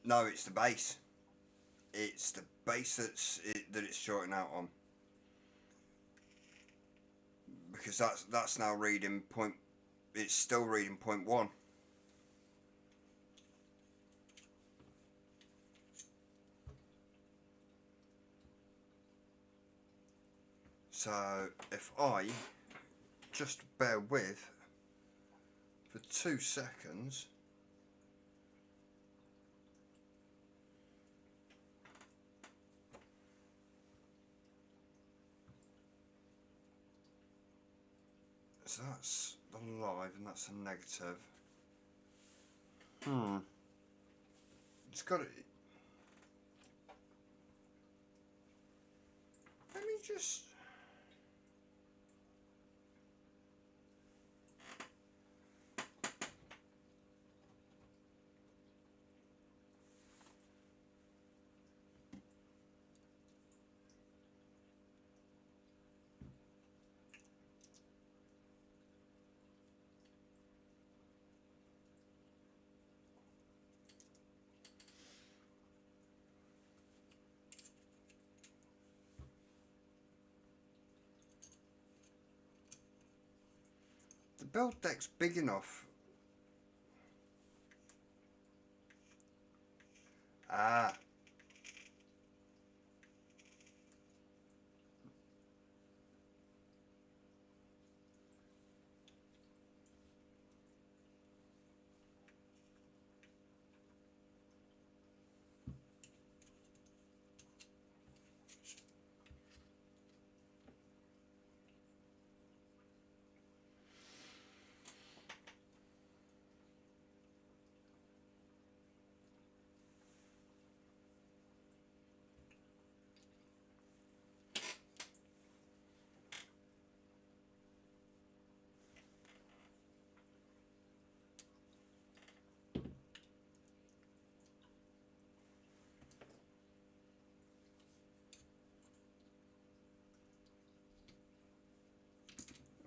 No, it's the base. It's the base that it's shorting out on. Because that's now reading point. It's still reading 0.1. So if I just bear with for 2 seconds. So that's the live and that's a negative. It's got it. Let me just. The build deck's big enough. Ah.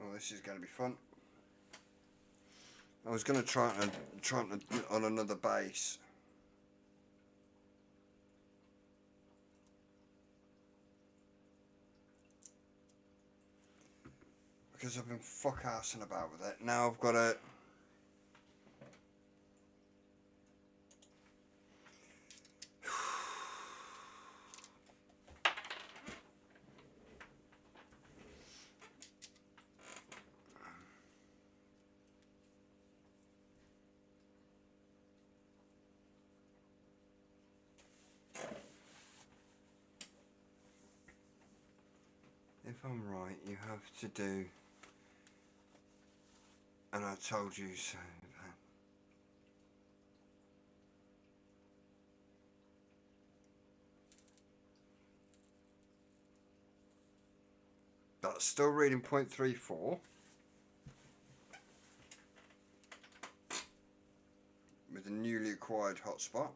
Oh, this is going to be fun. I was going to try on another base. Because I've been fuck-assing about with it. Now I've got to. If I'm right, you have to do. And I told you so. That's still reading 0.34. With a newly acquired hotspot.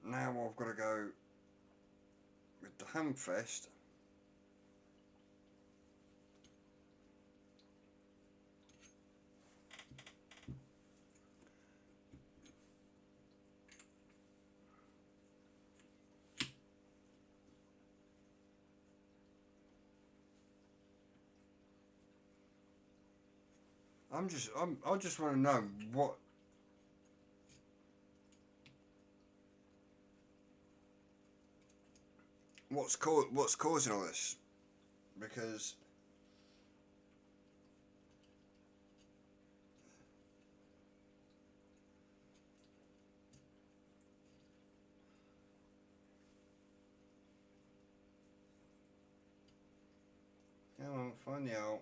Now I've got to go with the Hamfest. I just want to know what's causing all this, because come on, find out.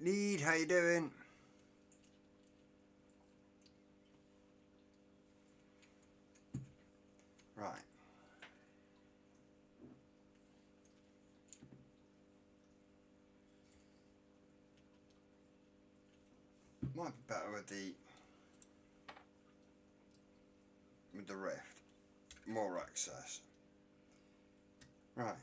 Lead, how you doing? Right. Might be better with the rift. More access. Right.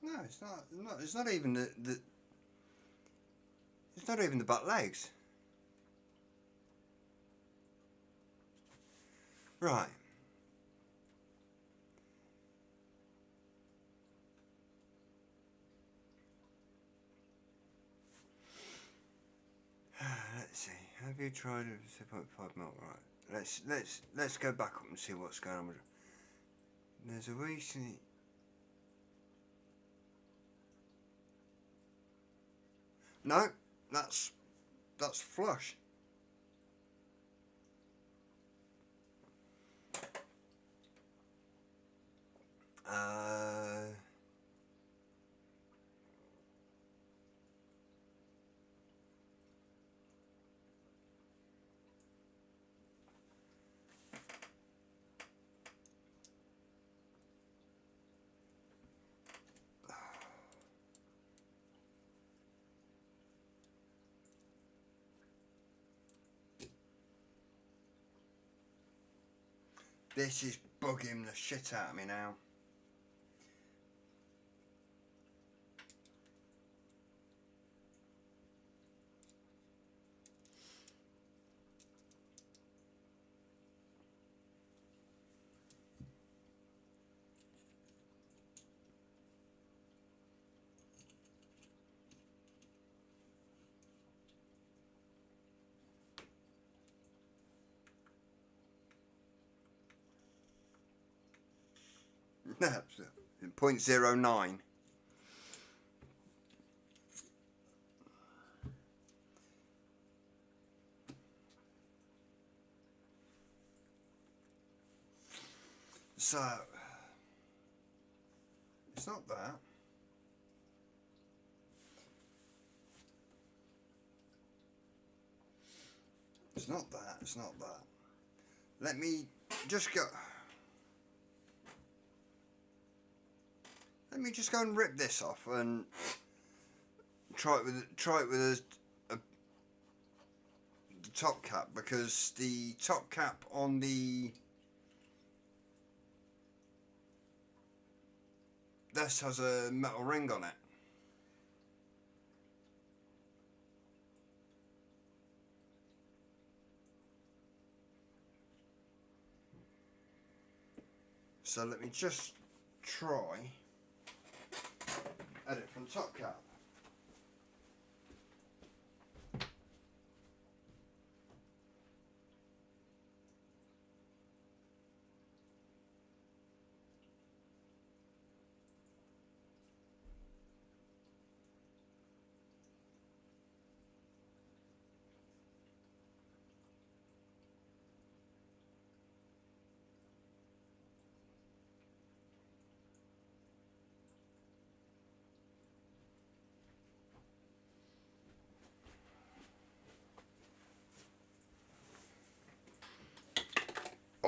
No, it's not. It's not even the. It's not even the butt legs. Right. Let's see. Have you tried a 2.5 mil? Right. Let's go back up and see what's going on with it. There's a recent. No, that's flush. This is bugging the shit out of me now. That's 0.09. So it's not that. It's not that. It's not that. Let me just go. Let me just go and rip this off and try it with the top cap, because the top cap on this has a metal ring on it. So let me just try edit from top cap.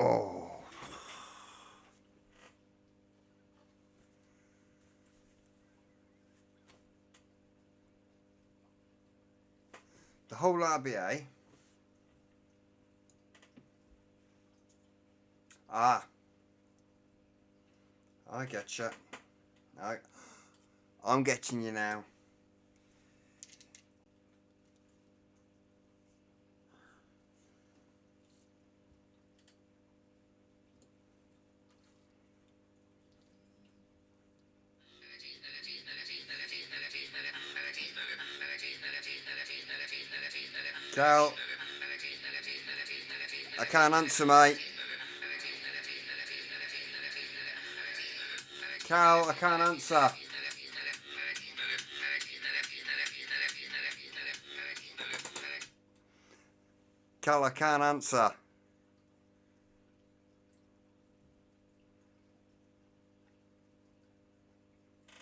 Oh. The whole RBA. Ah. I get you. I'm getting you now. Cal, I can't answer, mate. Cal, I can't answer. Cal, I can't answer.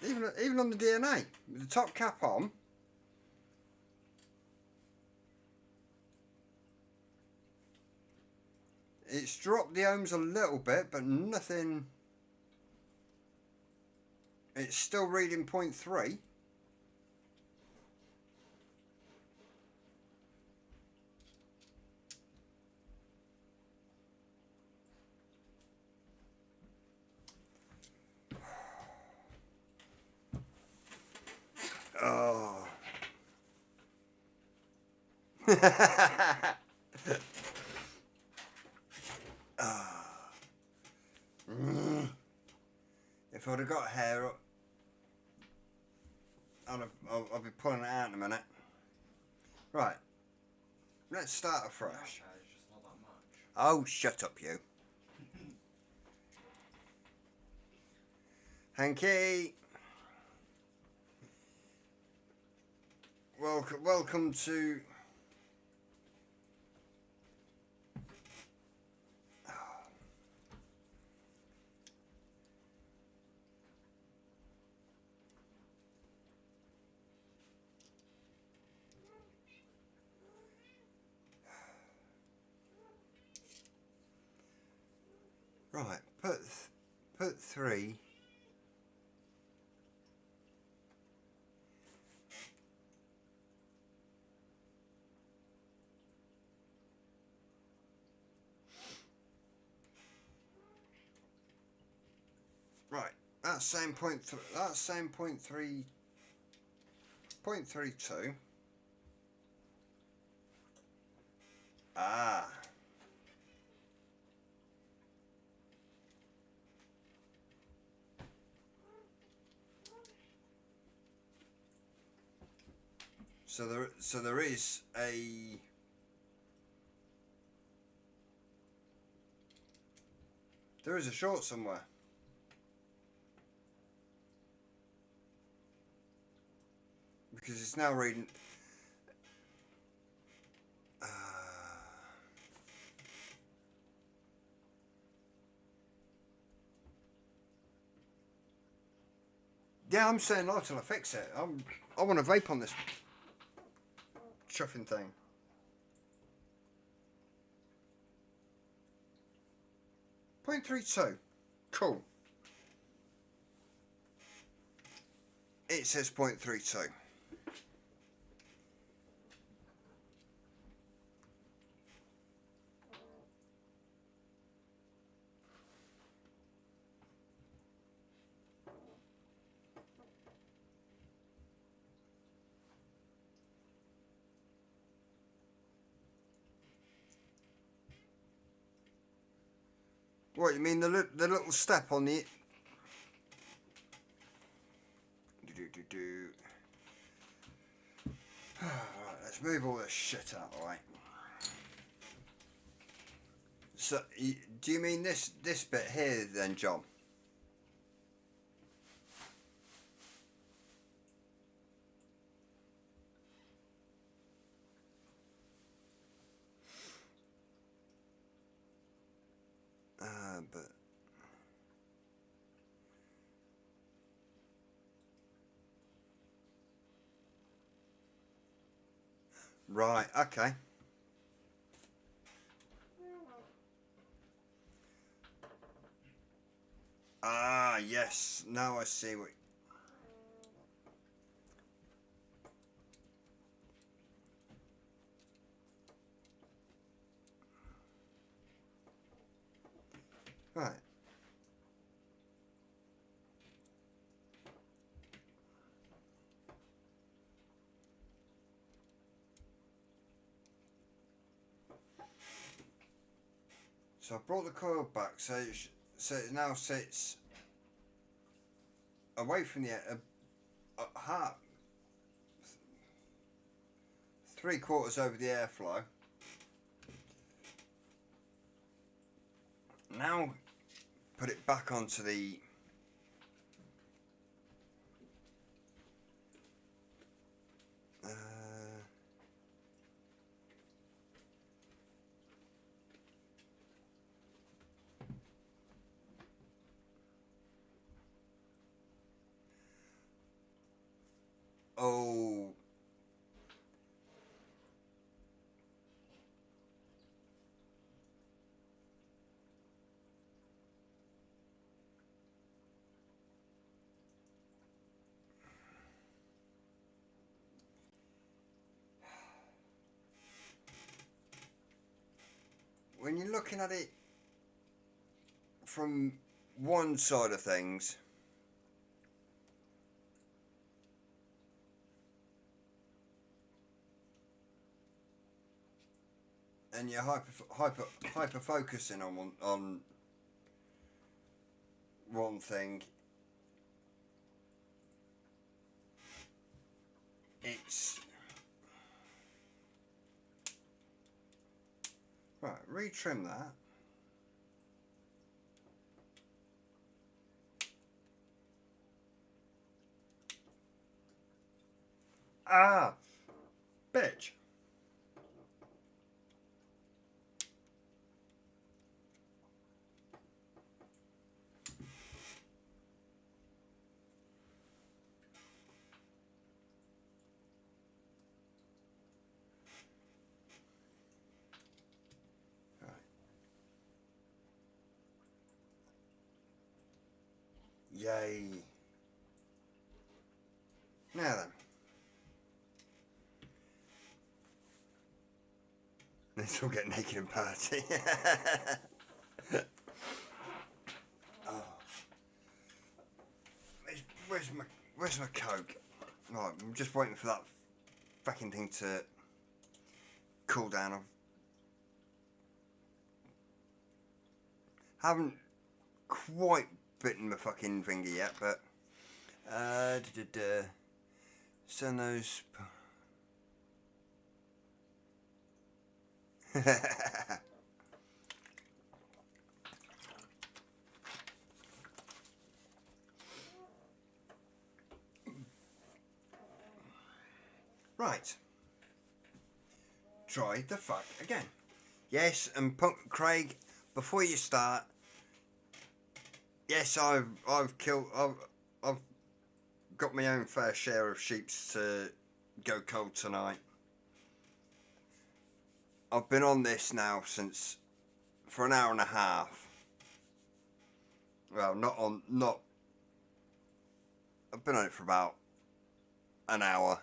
Even on the DNA, with the top cap on. It's dropped the ohms a little bit, but nothing. It's still reading 0.3. Oh. If I'd have got hair up, I'll be pulling it out in a minute. Right. Let's start afresh. Oh, shut up, you. Hanky. Welcome to. Right, put 3. Right, that's same point. That's same 0.3. 0.32. Ah. So there is a. There is a short somewhere. Because it's now reading. Yeah, I'm saying no till I fix it. I want to vape on this chuffing thing. .32. Cool. It says 0.32. What, you mean the little step on the... Right, let's move all this shit out of the way. So, do you mean this bit here then, John? But... Right, okay. Ah, yes. Now I see what... Right. So I brought the coil back so it now sits away from the half, 3/4 over the airflow. Now put it back onto the oh, when you're looking at it from one side of things, and you're hyper focusing on one thing, it's right. Retrim that. Ah, bitch. Right. Yay. Now then. Let's all get naked and party. Oh. Where's my Coke? Right, I'm just waiting for that fucking thing to cool down. I haven't quite bitten my fucking finger yet, but send those. Right. Try the fuck again. Yes, and Craig, before you start, yes, I've got my own fair share of sheeps to go cold tonight. I've been on this now for an hour and a half. Well, I've been on it for about an hour.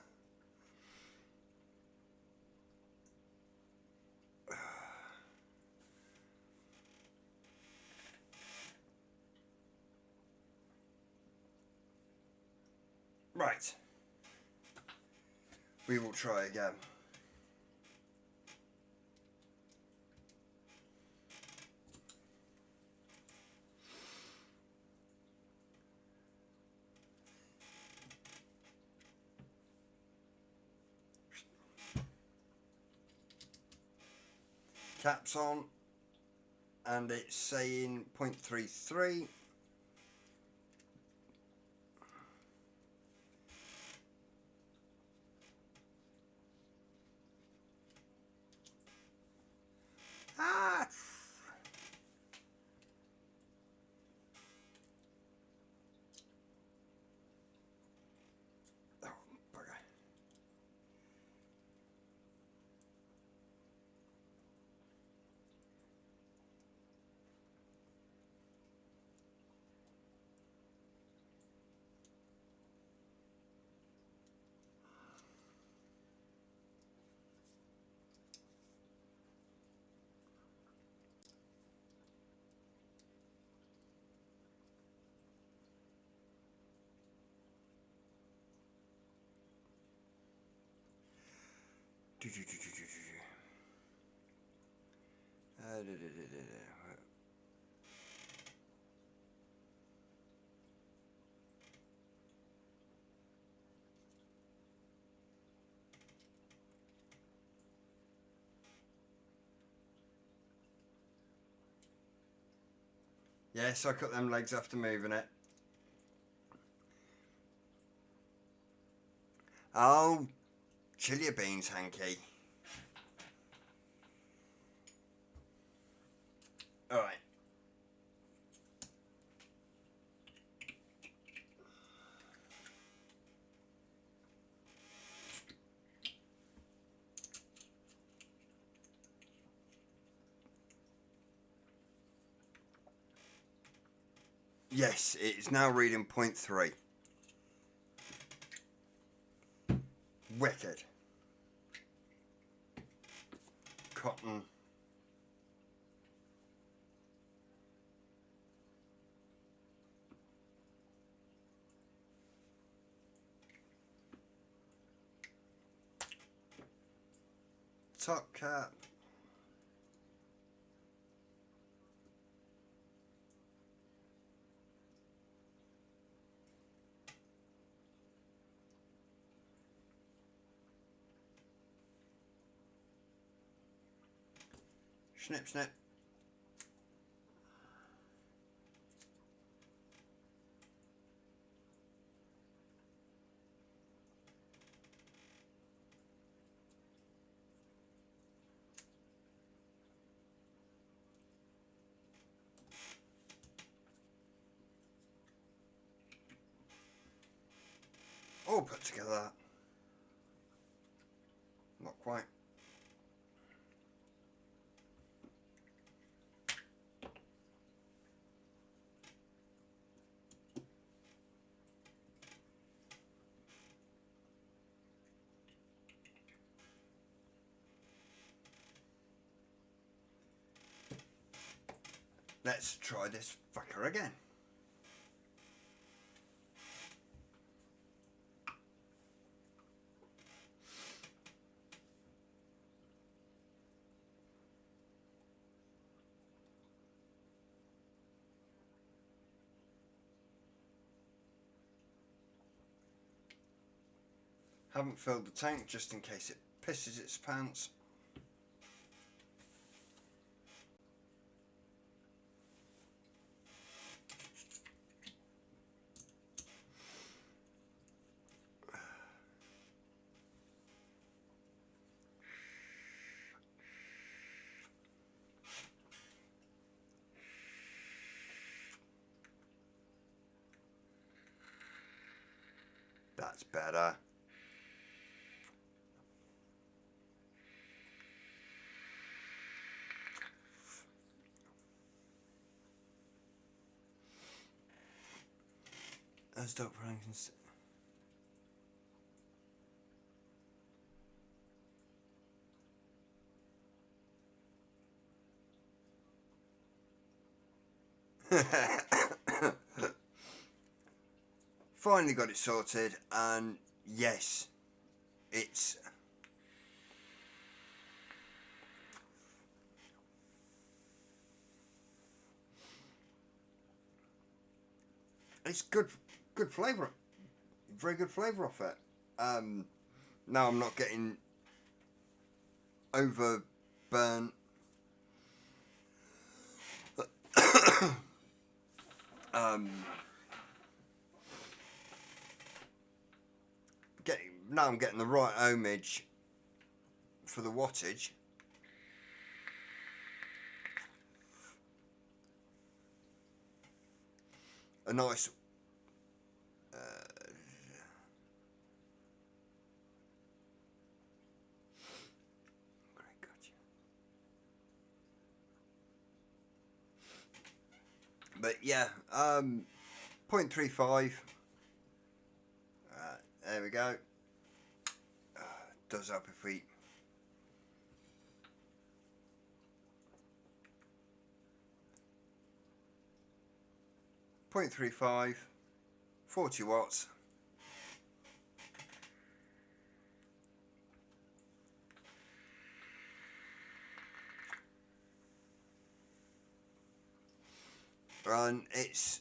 Right. We will try again. Caps on, and it's saying 0.33. Ah! Oh, bugger. Yes, I cut them legs after moving it. Oh, chill your beans, Hanky. Alright. Yes, it is now reading 0.3. Wicked. Cotton. Top cap. Snip, snip. All put together. Not quite. Let's try this fucker again. Haven't filled the tank just in case it pisses its pants. That's better. As Dr. Frankenstein. Finally got it sorted, and yes, it's good flavour, very good flavour off it. Now I'm not getting over burnt. Now I'm getting the right ohmage for the wattage. A nice great, gotcha. But yeah, 0.35. There we go. Does help if we .35, 40 watts. and it's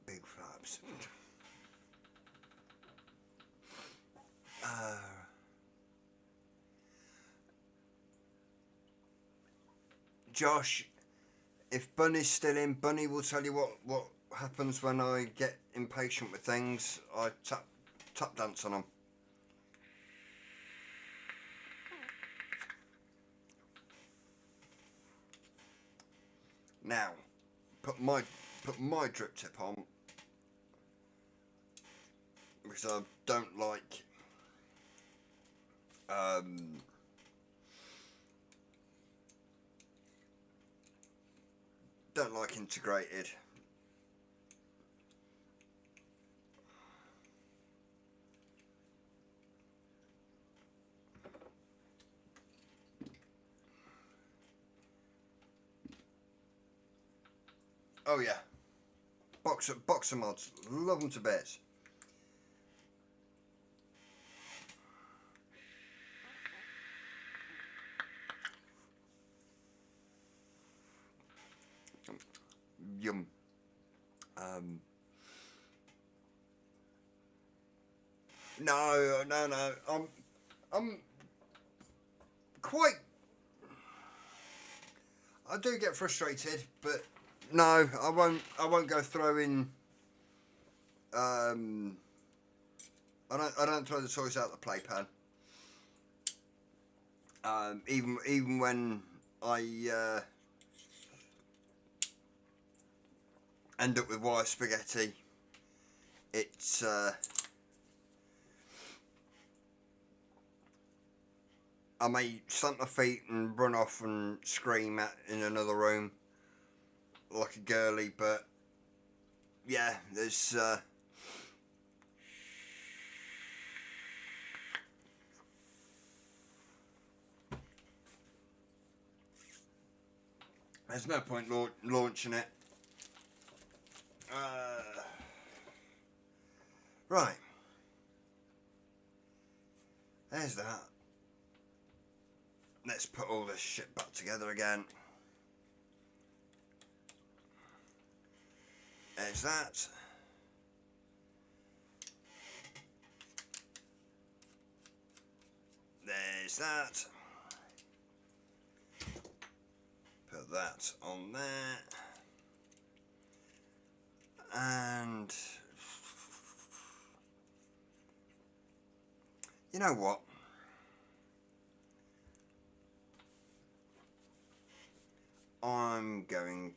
big flaps. Josh, if Bunny's still in, Bunny will tell you what happens when I get impatient with things. I tap dance on them. Now, put my drip tip on, because I don't like integrated. Oh yeah, boxer mods, love them to bits. Yum. No. I'm quite. I do get frustrated, but no, I won't go throwing. I don't throw the toys out the playpen. Even when I end up with wire spaghetti, it's I may stamp my feet and run off and scream in another room like a girly, but yeah, there's no point launching it. Right, there's that. Let's put all this shit back together again. There's that. There's that. Put that on there. And you know what? I'm going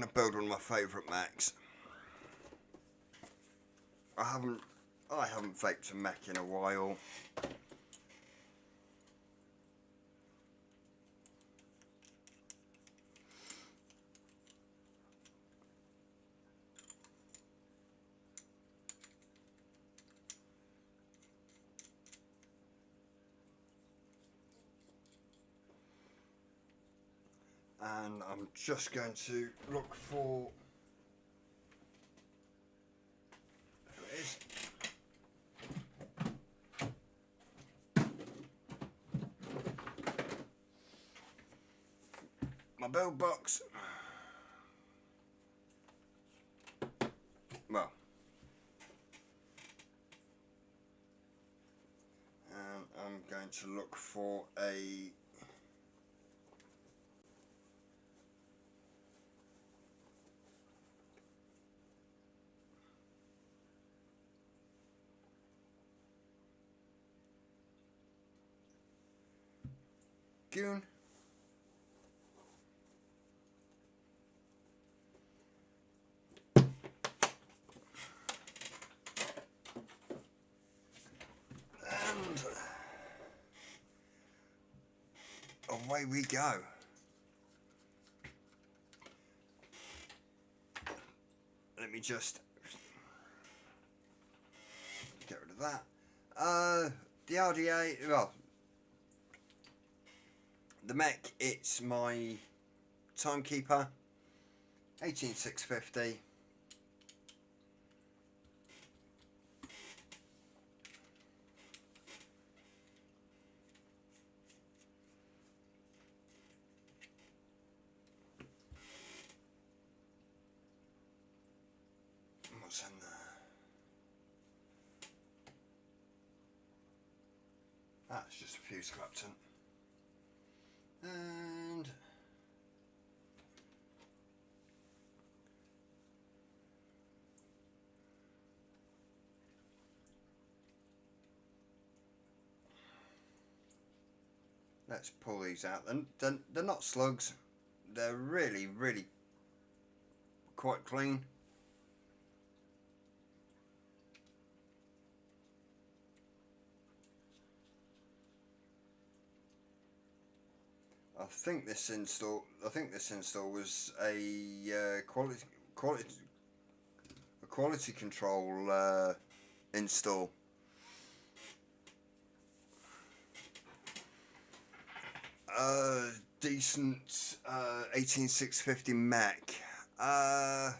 to build one of my favourite Macs. I haven't faked a Mac in a while. And I'm just going to look for, there it is. My build box. Well, and I'm going to look for a goon. And away we go. let me just get rid of that. The RDA, well, the mech, it's my timekeeper, 18650. What's in there? That's just a fuse Clapton. And let's pull these out. They're not slugs. They're really, really quite clean. I think this install was a quality control install. Decent 18650 mech. Have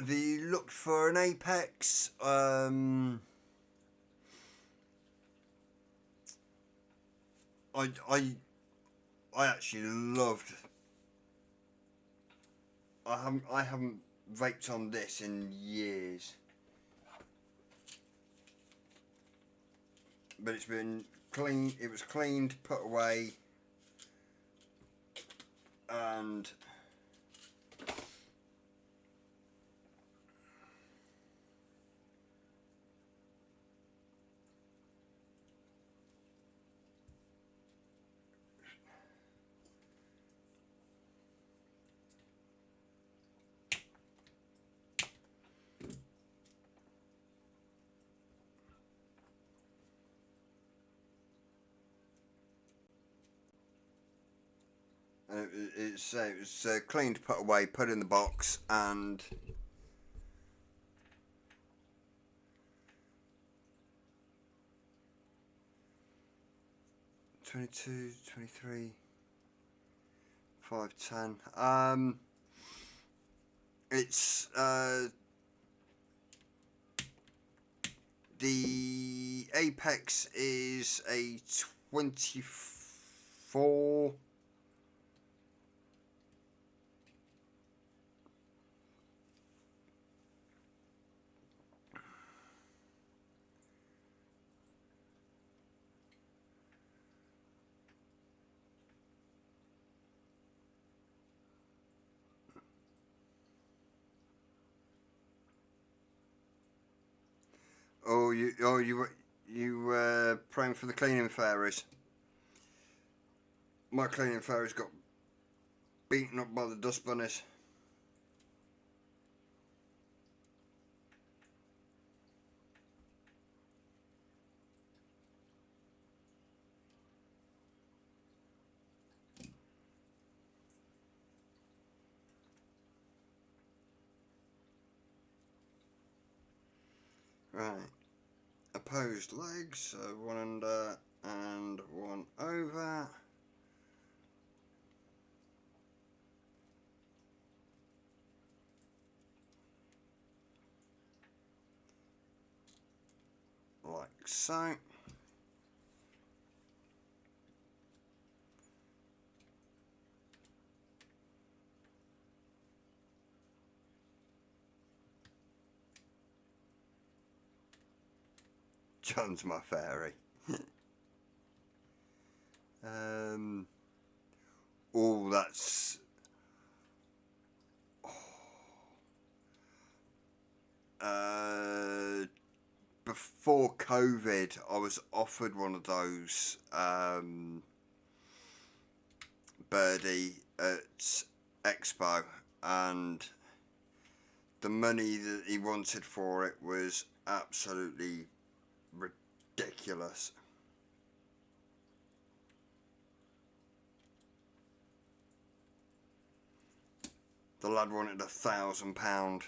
you looked for an Apex? I actually loved. I haven't vaped on this in years, but it's been clean. It was cleaned, put away, and it was cleaned, put away, put in the box, and (22, 23, 510). It's the Apex is a 24. You were praying for the cleaning fairies. My cleaning fairies got beaten up by the dust bunnies. Right. Opposed legs, so one under and one over. Like so. John's my fairy. Oh, that's. Before COVID, I was offered one of those birdie at Expo, and the money that he wanted for it was absolutely ridiculous. The lad wanted £1,000.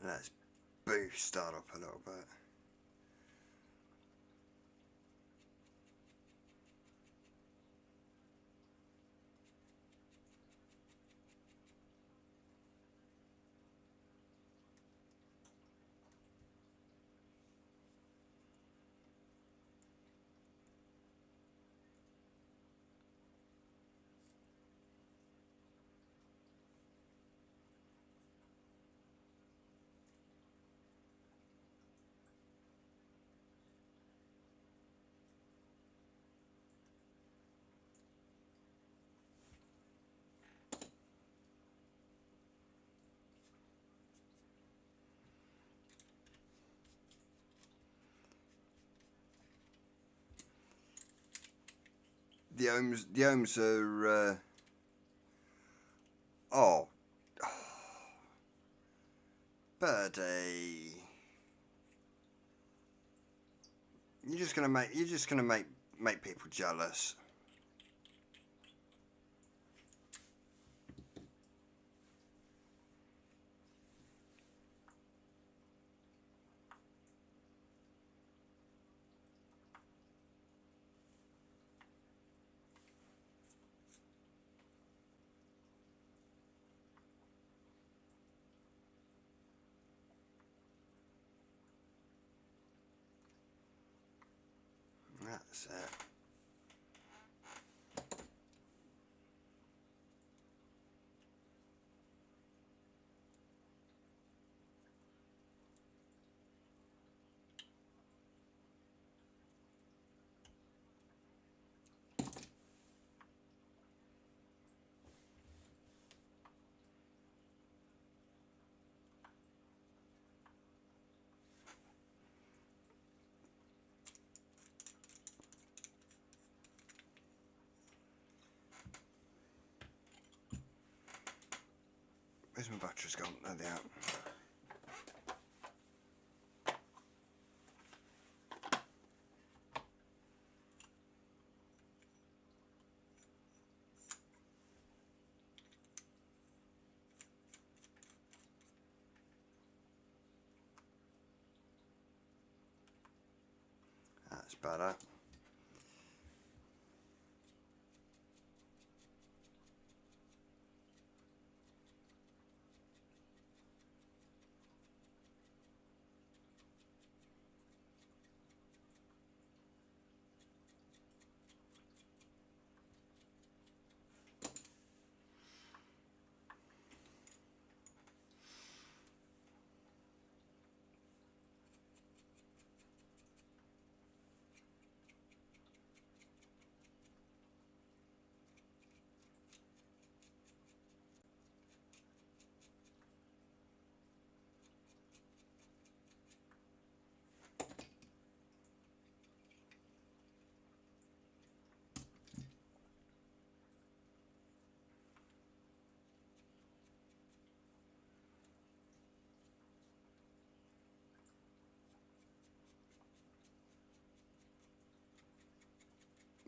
Let's boost that up a little bit. The ohms are oh, birdie. You're just gonna make people jealous. That's it. Where's my batteries gone? There they are. That's better.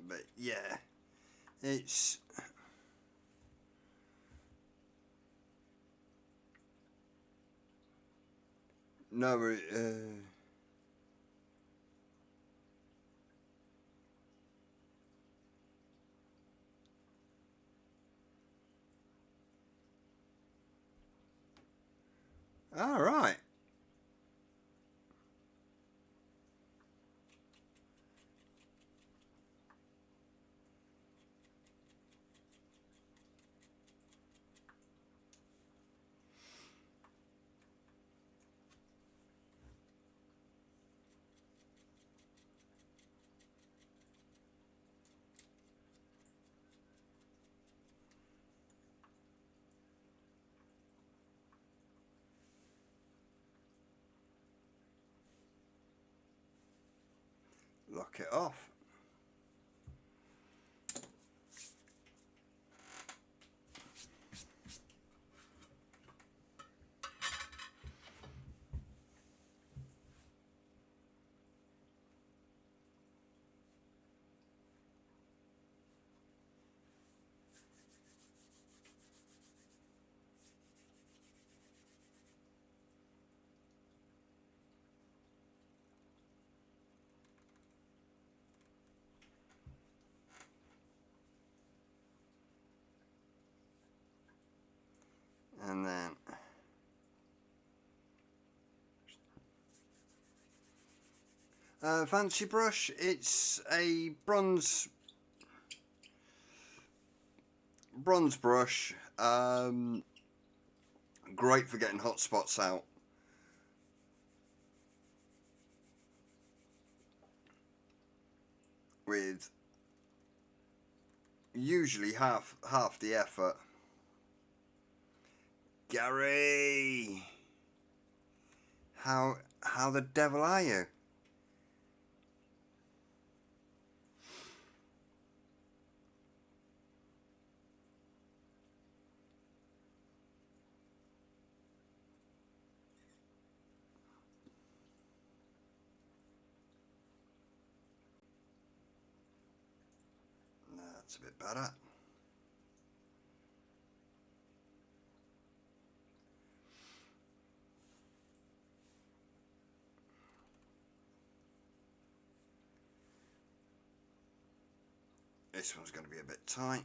But yeah, it's no. All right. Lock it off. And then fancy brush. It's a bronze brush. Great for getting hot spots out. With usually half the effort. Gary, how the devil are you? That's a bit better. This one's going to be a bit tight.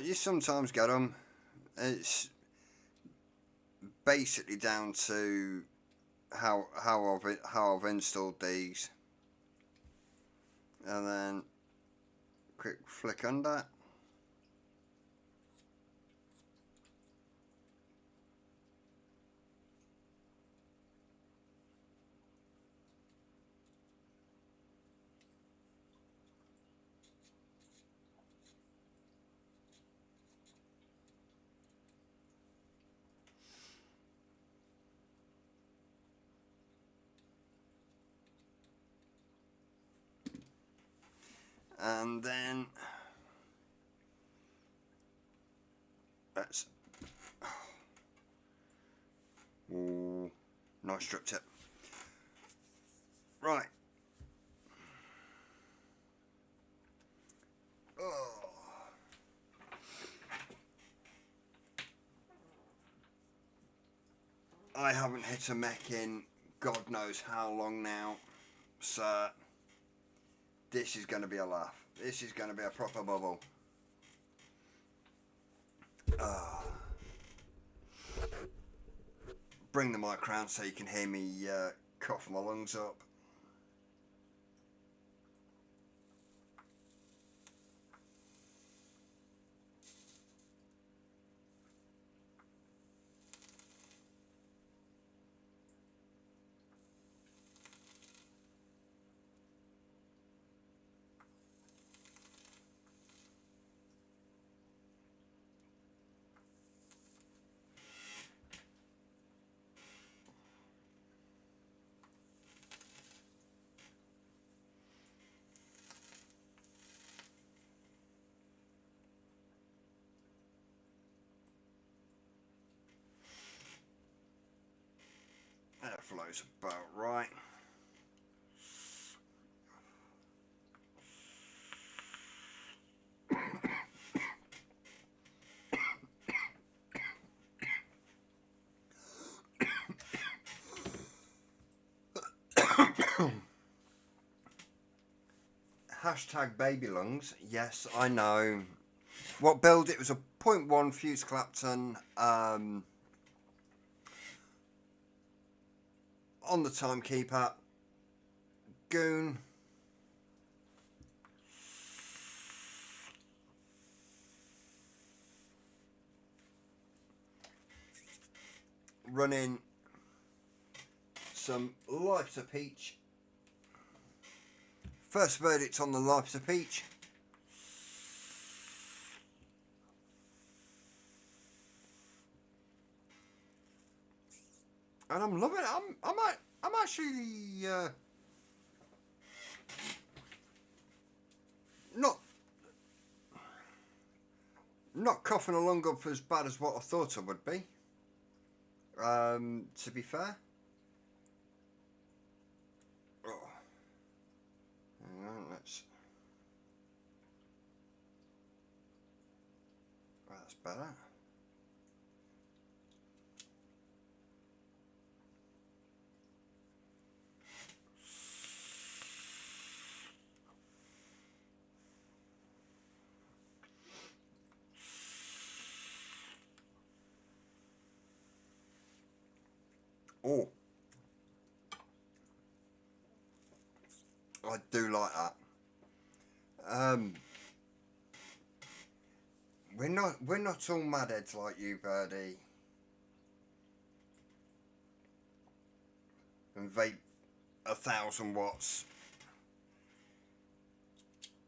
You sometimes get them. It's basically down to how I've installed these, and then quick flick under. And then that's nice strip tip. Right. Oh. I haven't hit a mech in God knows how long now, so this is going to be a laugh. This is going to be a proper bubble. Bring the mic round so you can hear me cough my lungs up. is about right. Hashtag baby lungs. Yes, I know. What build? It was a 0.1 fuse Clapton. On the timekeeper. Goon. Running some Life's a Peach. First verdict on the Life's a Peach. And I'm loving it. I'm actually not coughing along up as bad as what I thought I would be. To be fair. Oh. Hang on, let's. That's better. Oh, I do like that. We're not all madheads like you, Birdie. And vape 1,000 watts.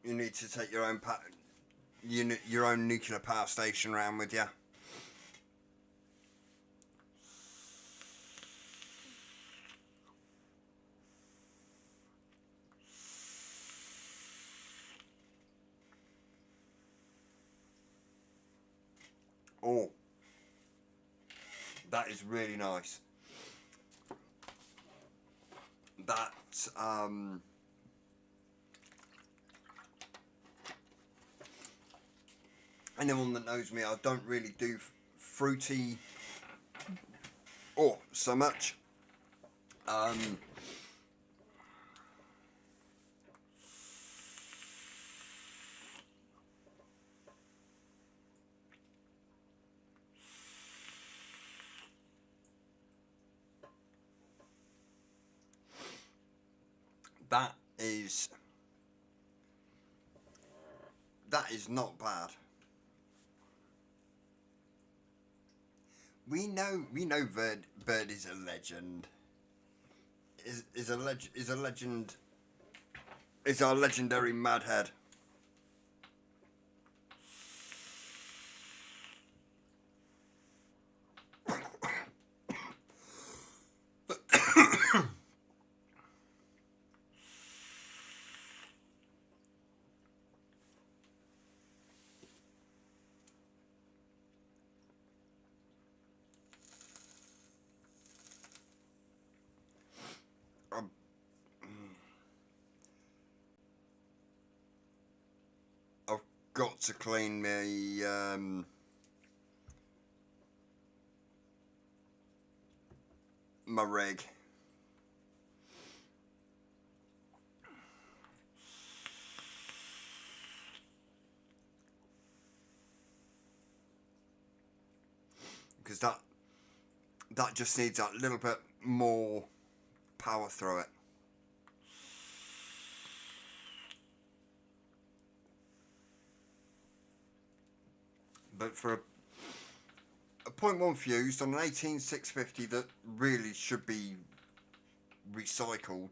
You need to take your own your own nuclear power station round with you. Oh, that is really nice. That anyone that knows me, I don't really do fruity so much. That is not bad. We know Bird is a legend. Is a legend. Is our legendary madhead. I've got to clean my rig. Because that just needs that little bit more power through it. But for a 0.1 fused on an 18650 that really should be recycled,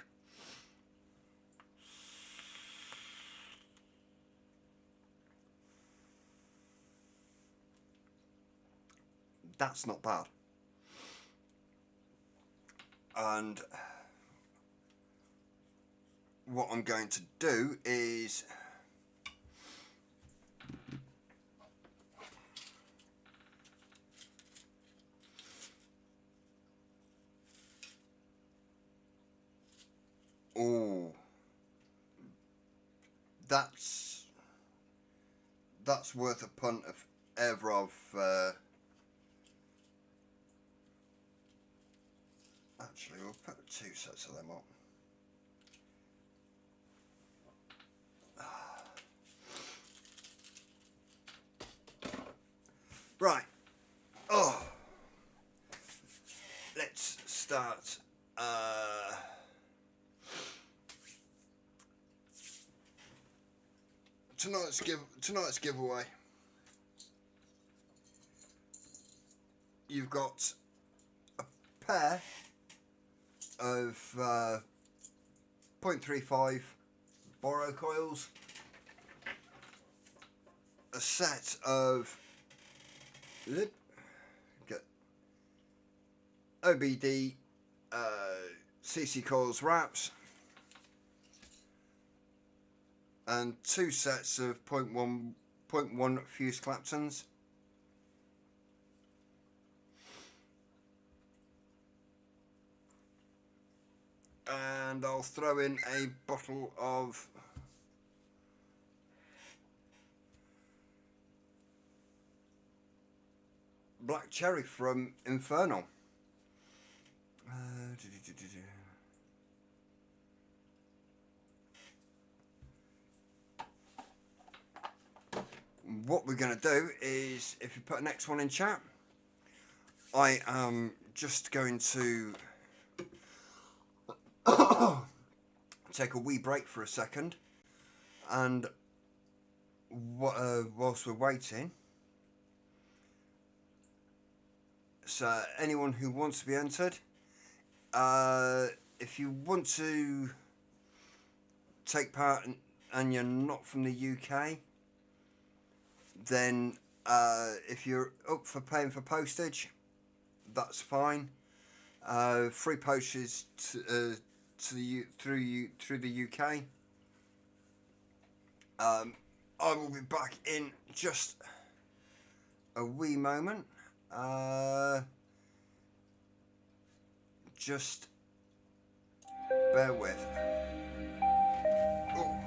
that's not bad. And what I'm going to do is that's worth a punt if ever actually, we'll put 2 sets of them up. Right. Oh, let's start. Tonight's giveaway. You've got a pair of 0.35 borrow coils, a set of OBD CC coils wraps, and 2 sets of 0.1 fuse Claptons. And I'll throw in a bottle of black cherry from Infernal. What we're going to do is, if you put the next one in chat, I am just going to take a wee break for a second, and whilst we're waiting, so anyone who wants to be entered, if you want to take part and you're not from the UK, then if you're up for paying for postage, that's fine. Free postage through the UK. I will be back in just a wee moment. Just bear with. Oh.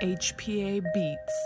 HPA Beats.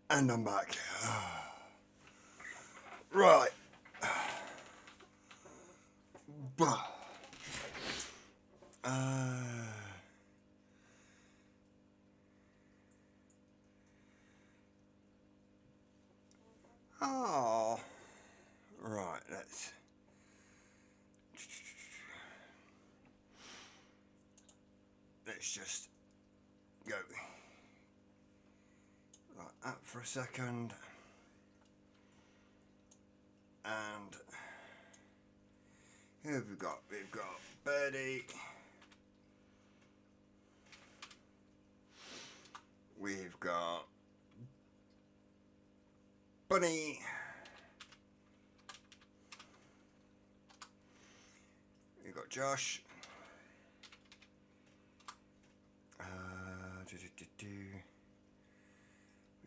And I'm back. Right. Oh. Right, let's just go like that for a second, and who have we got? We've got Birdie, we've got Bunny, we've got Josh,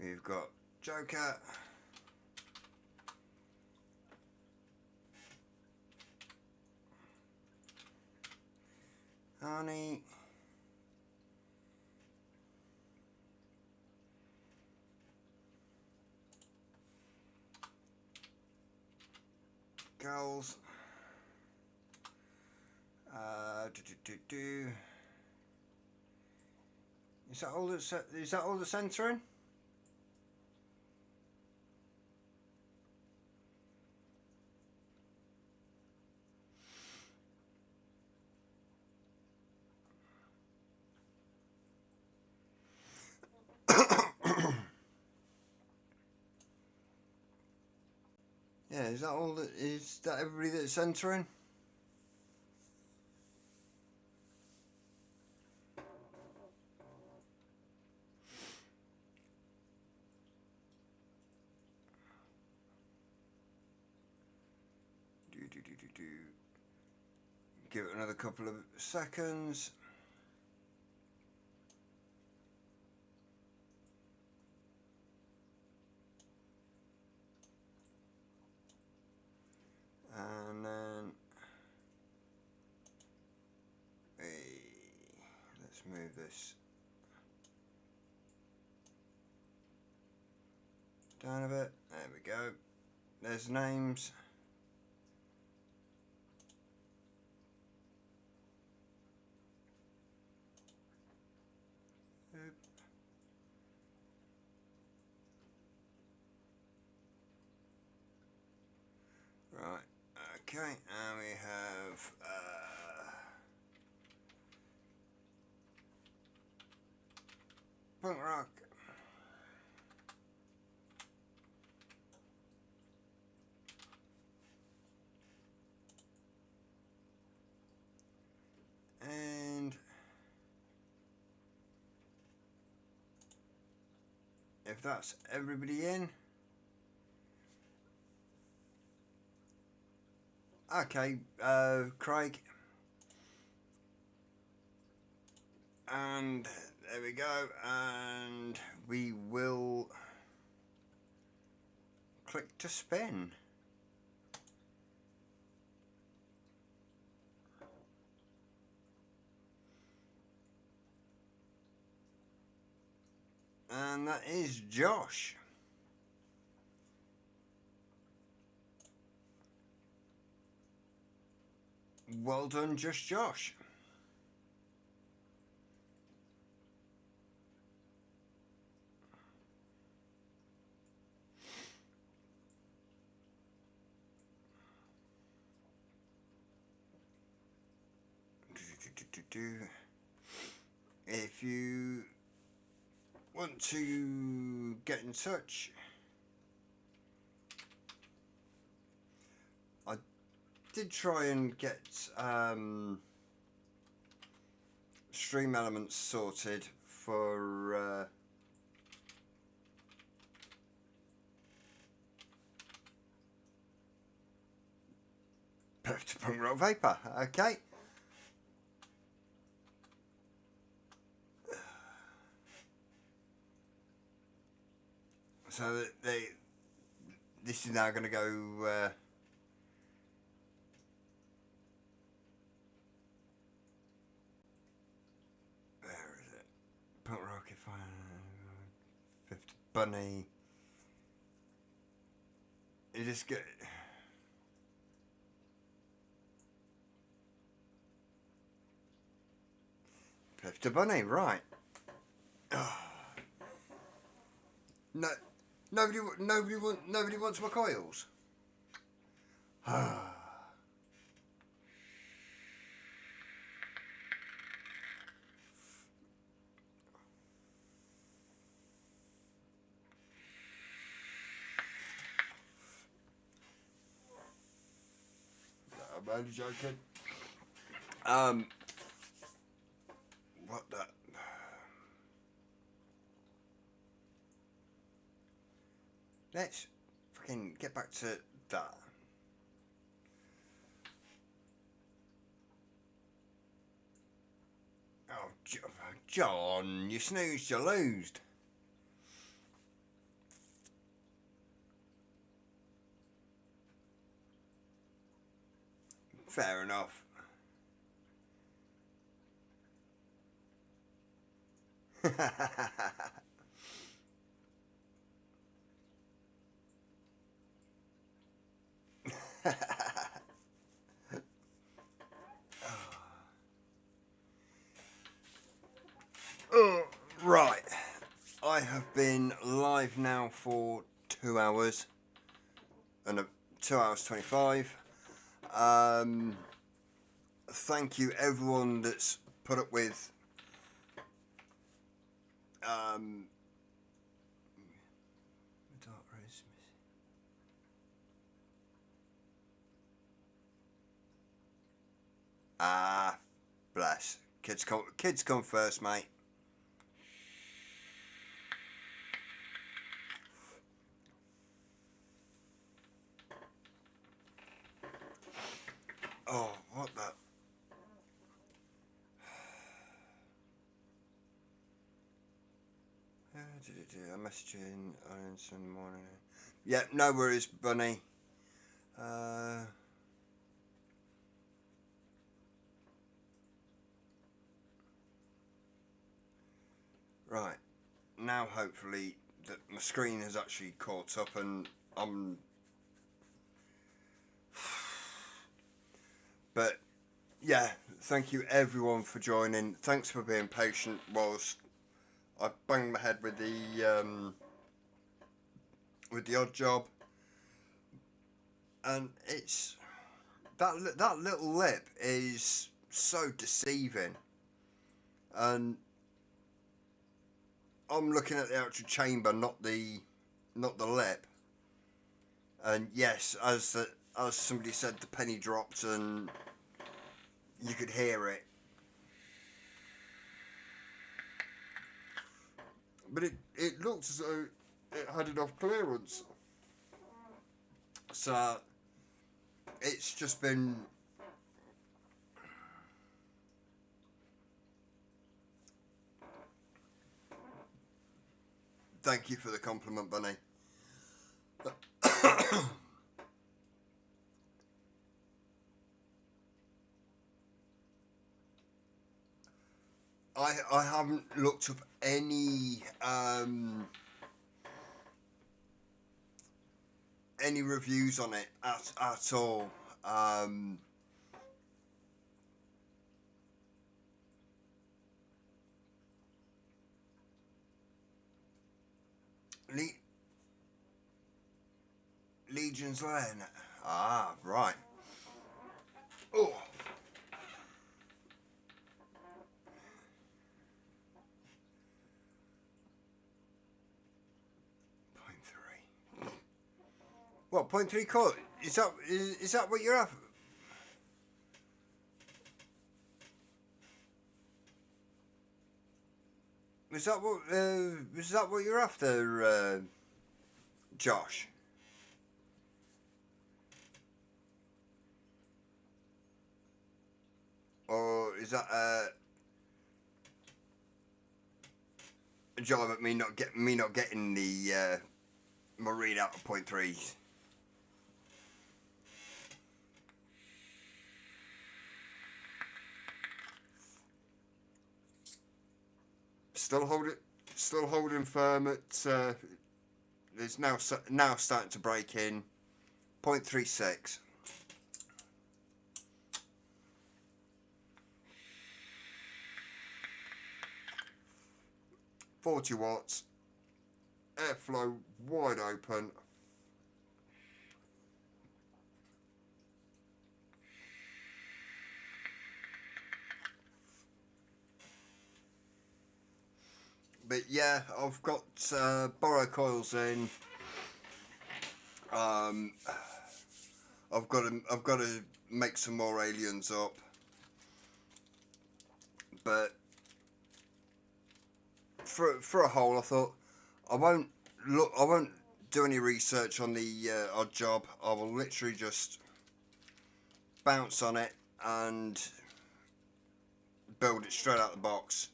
we've got Joker, Arnie, Girls, Is that all the censoring? Yeah, is that everybody that's censoring? Give it another couple of seconds. And then let's move this down a bit. There we go. There's names. Right, okay, and we have punk rock, and if that's everybody in, okay, Craig, and There we go, and we will click to spin. And that is Josh. Well done, Just Josh. If you want to get in touch, I did try and get stream elements sorted for Perfect Punk Rock Vapor. Okay. So this is now going to go. Where is it? Punk Rocket Fire, Fifth Bunny. You just get. Fifth Bunny, right? Oh. No. Nobody wants my coils. I'm only joking. What the? Let's freaking get back to that. Oh, John, you snoozed, you losed. Fair enough. Oh, right. I have been live now for 2 hours and 2 hours 25. Thank you everyone that's put up with bless. Kids come first, mate. Oh, what the? I'm messaging on Sunday morning. Yeah, no worries, Bunny. Right, now hopefully that my screen has actually caught up and I'm... But yeah, thank you everyone for joining. Thanks for being patient whilst I banged my head with the odd job. And it's that little lip is so deceiving, and I'm looking at the actual chamber, not the lip. And yes, as somebody said, the penny dropped and you could hear it. But it looked as though it had enough clearance. So it's just been Thank you for the compliment, Bunny. I haven't looked up any reviews on it at all. Legion's Lane. Ah, right. Oh. What, 0.3 cut? Is that what you're after? Is that what you're after, Josh? Or is that a job at me not getting the my readout of 0.3s? Still holding firm at. It's now starting to break in. 0.36. $40 watts. Airflow wide open. But yeah, I've got borrow coils in. I've got to make some more aliens up. But for a whole, I thought I won't do any research on the odd job. I will literally just bounce on it and build it straight out the box.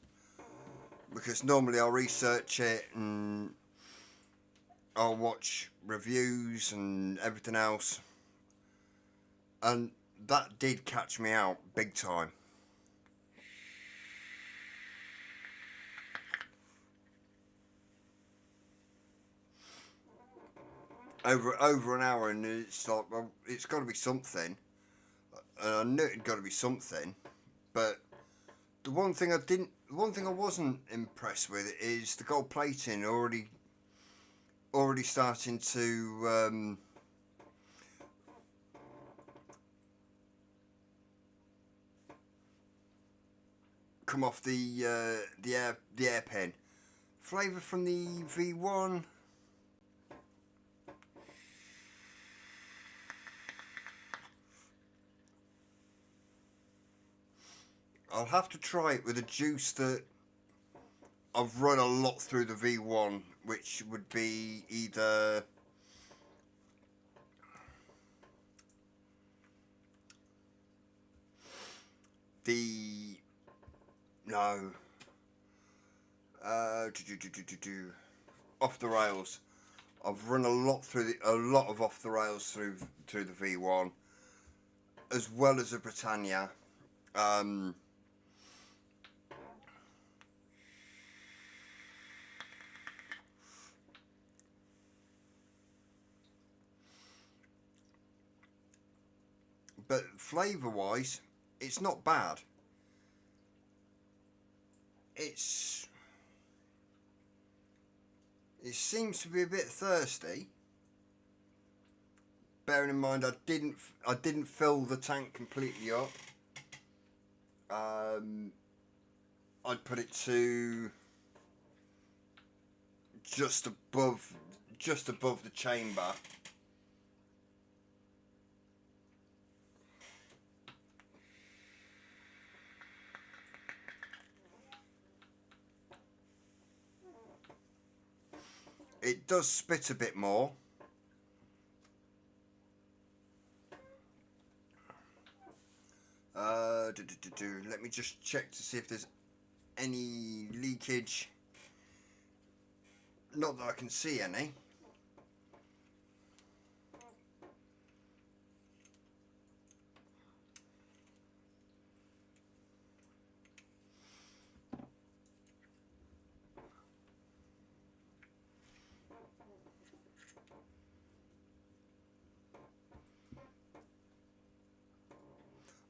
Because normally I'll research it and I'll watch reviews and everything else, and that did catch me out big time. Over an hour, and it's like, well, it's got to be something, and I knew it'd got to be something, but the one thing I wasn't impressed with is the gold plating already starting to come off the airpin. Flavour from the V1. I'll have to try it with a juice that I've run a lot through the V1, which would be either off the rails. I've run a lot of off the rails through the V1, as well as a Britannia. But flavour wise, it's not bad. It seems to be a bit thirsty. Bearing in mind I didn't fill the tank completely up. I'd put it to just above the chamber. It does spit a bit more. Let me just check to see if there's any leakage. Not that I can see any.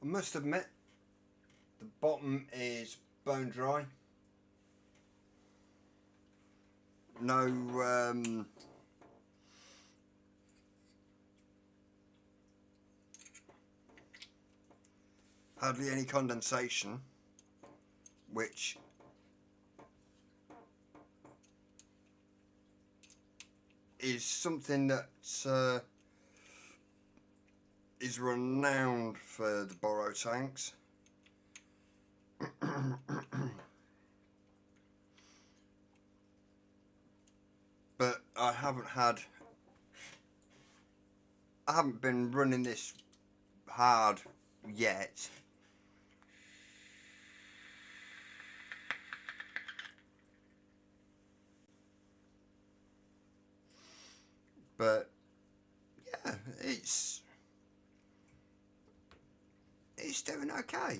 I must admit, the bottom is bone dry. No, hardly any condensation, which is something that is renowned for the borrow tanks. But I haven't been running this hard yet. But yeah, it's doing okay.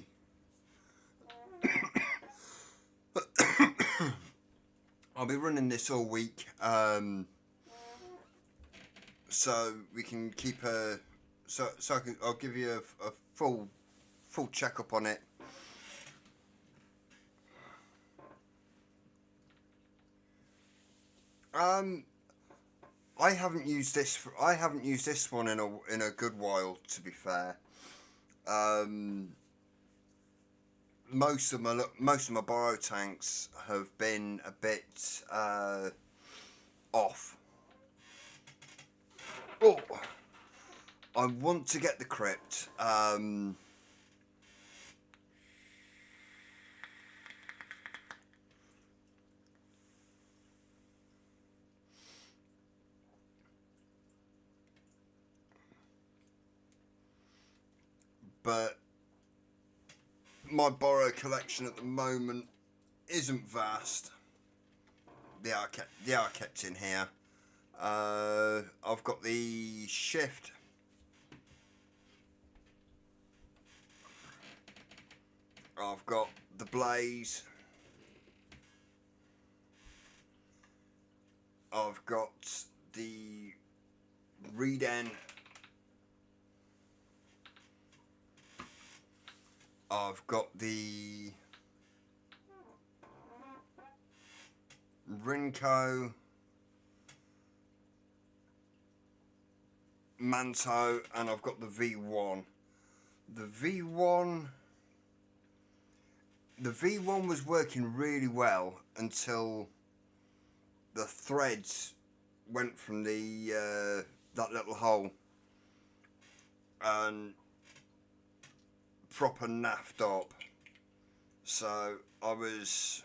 I'll be running this all week, so we can keep I'll give you a full checkup on it. I haven't used this one in a good while, to be fair. Most of my borrow tanks have been a bit off. Oh, I want to get the crypt. But my borrow collection at the moment isn't vast. They are kept in here. I've got the Shift. I've got the Blaze. I've got the Reden. I've got the Rinko, Manto, and I've got the V1. The V1 was working really well until the threads went from the that little hole and proper naffed up. So I was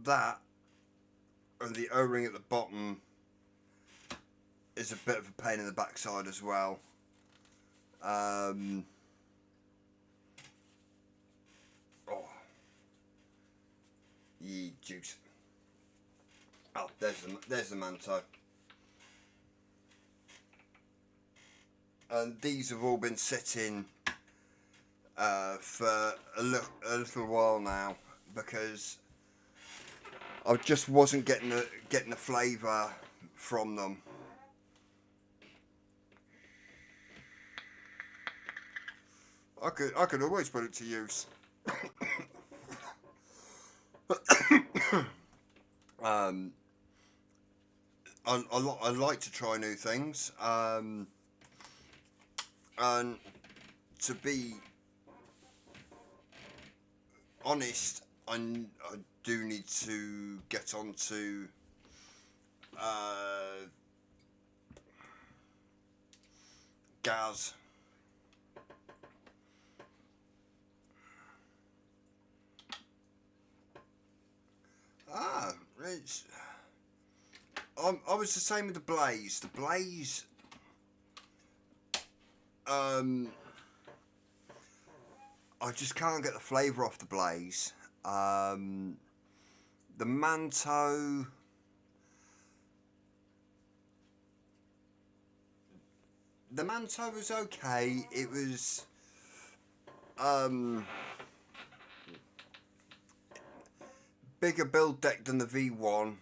that, and the O-ring at the bottom is a bit of a pain in the backside as well. Oh, ye juice. Oh, there's the Manto. And these have all been sitting for a little while now, because I just wasn't getting the flavour from them. I could always put it to use. I like to try new things, and to be honest, I do need to get onto gas. I was the same with the Blaze. The Blaze, I just can't get the flavour off the Blaze. The Manto, the Manto was okay. It was bigger build deck than the V1,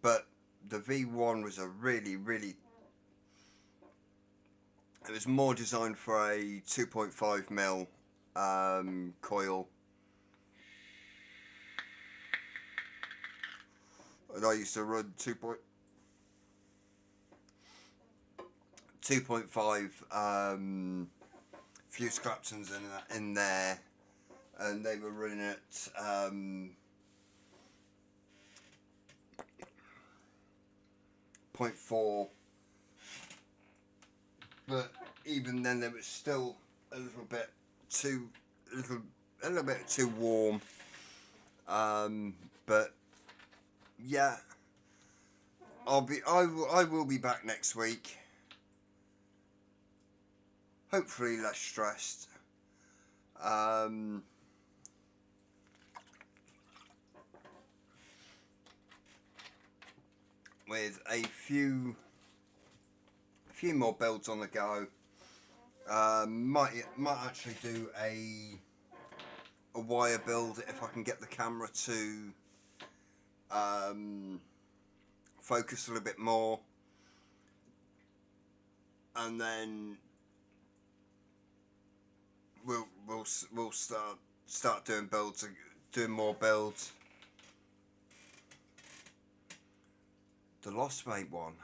but the V1 was a really, it was more designed for a 2.5mm coil. And I used to run 2.5 fuse Claptons in there, and they were running at 0.4, but even then they were still a little bit too warm. But yeah, I will be back next week. Hopefully less stressed. With a few more builds on the go. Might actually do a wire build if I can get the camera to focus a little bit more, and then we'll start doing more builds. The Lost Mate one.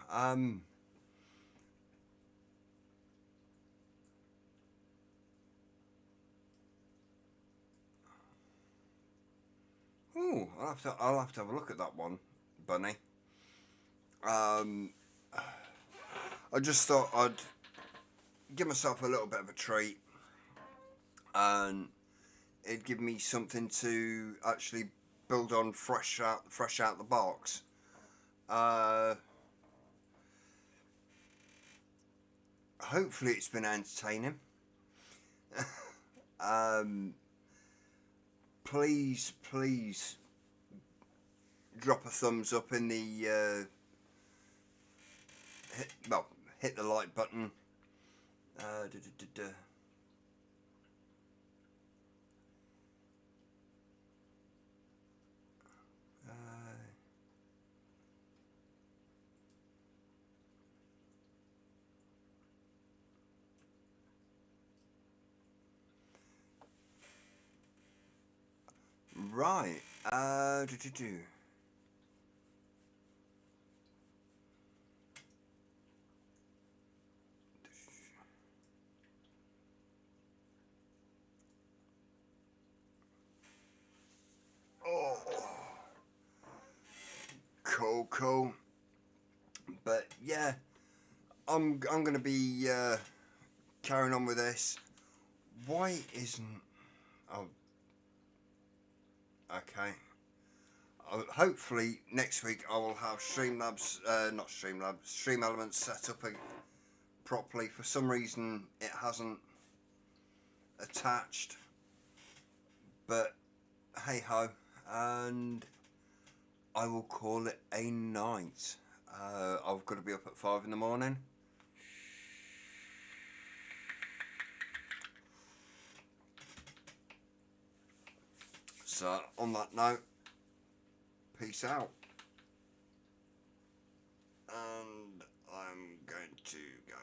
Ooh, I'll have to have a look at that one, Bunny. I just thought I'd give myself a little bit of a treat, and it'd give me something to actually build on fresh out the box. Hopefully it's been entertaining. Please drop a thumbs up in the hit the like button. Right. Oh, cool. But yeah, I'm gonna be carrying on with this. Why isn't? Oh, okay. Hopefully next week I will have Stream Elements set up properly. For some reason it hasn't attached, but hey ho, and I will call it a night. I've got to be up at 5 in the morning. So on that note, peace out. And I'm going to go.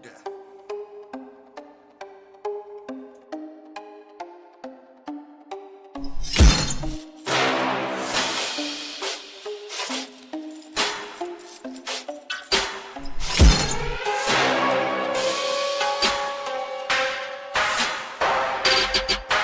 Yeah.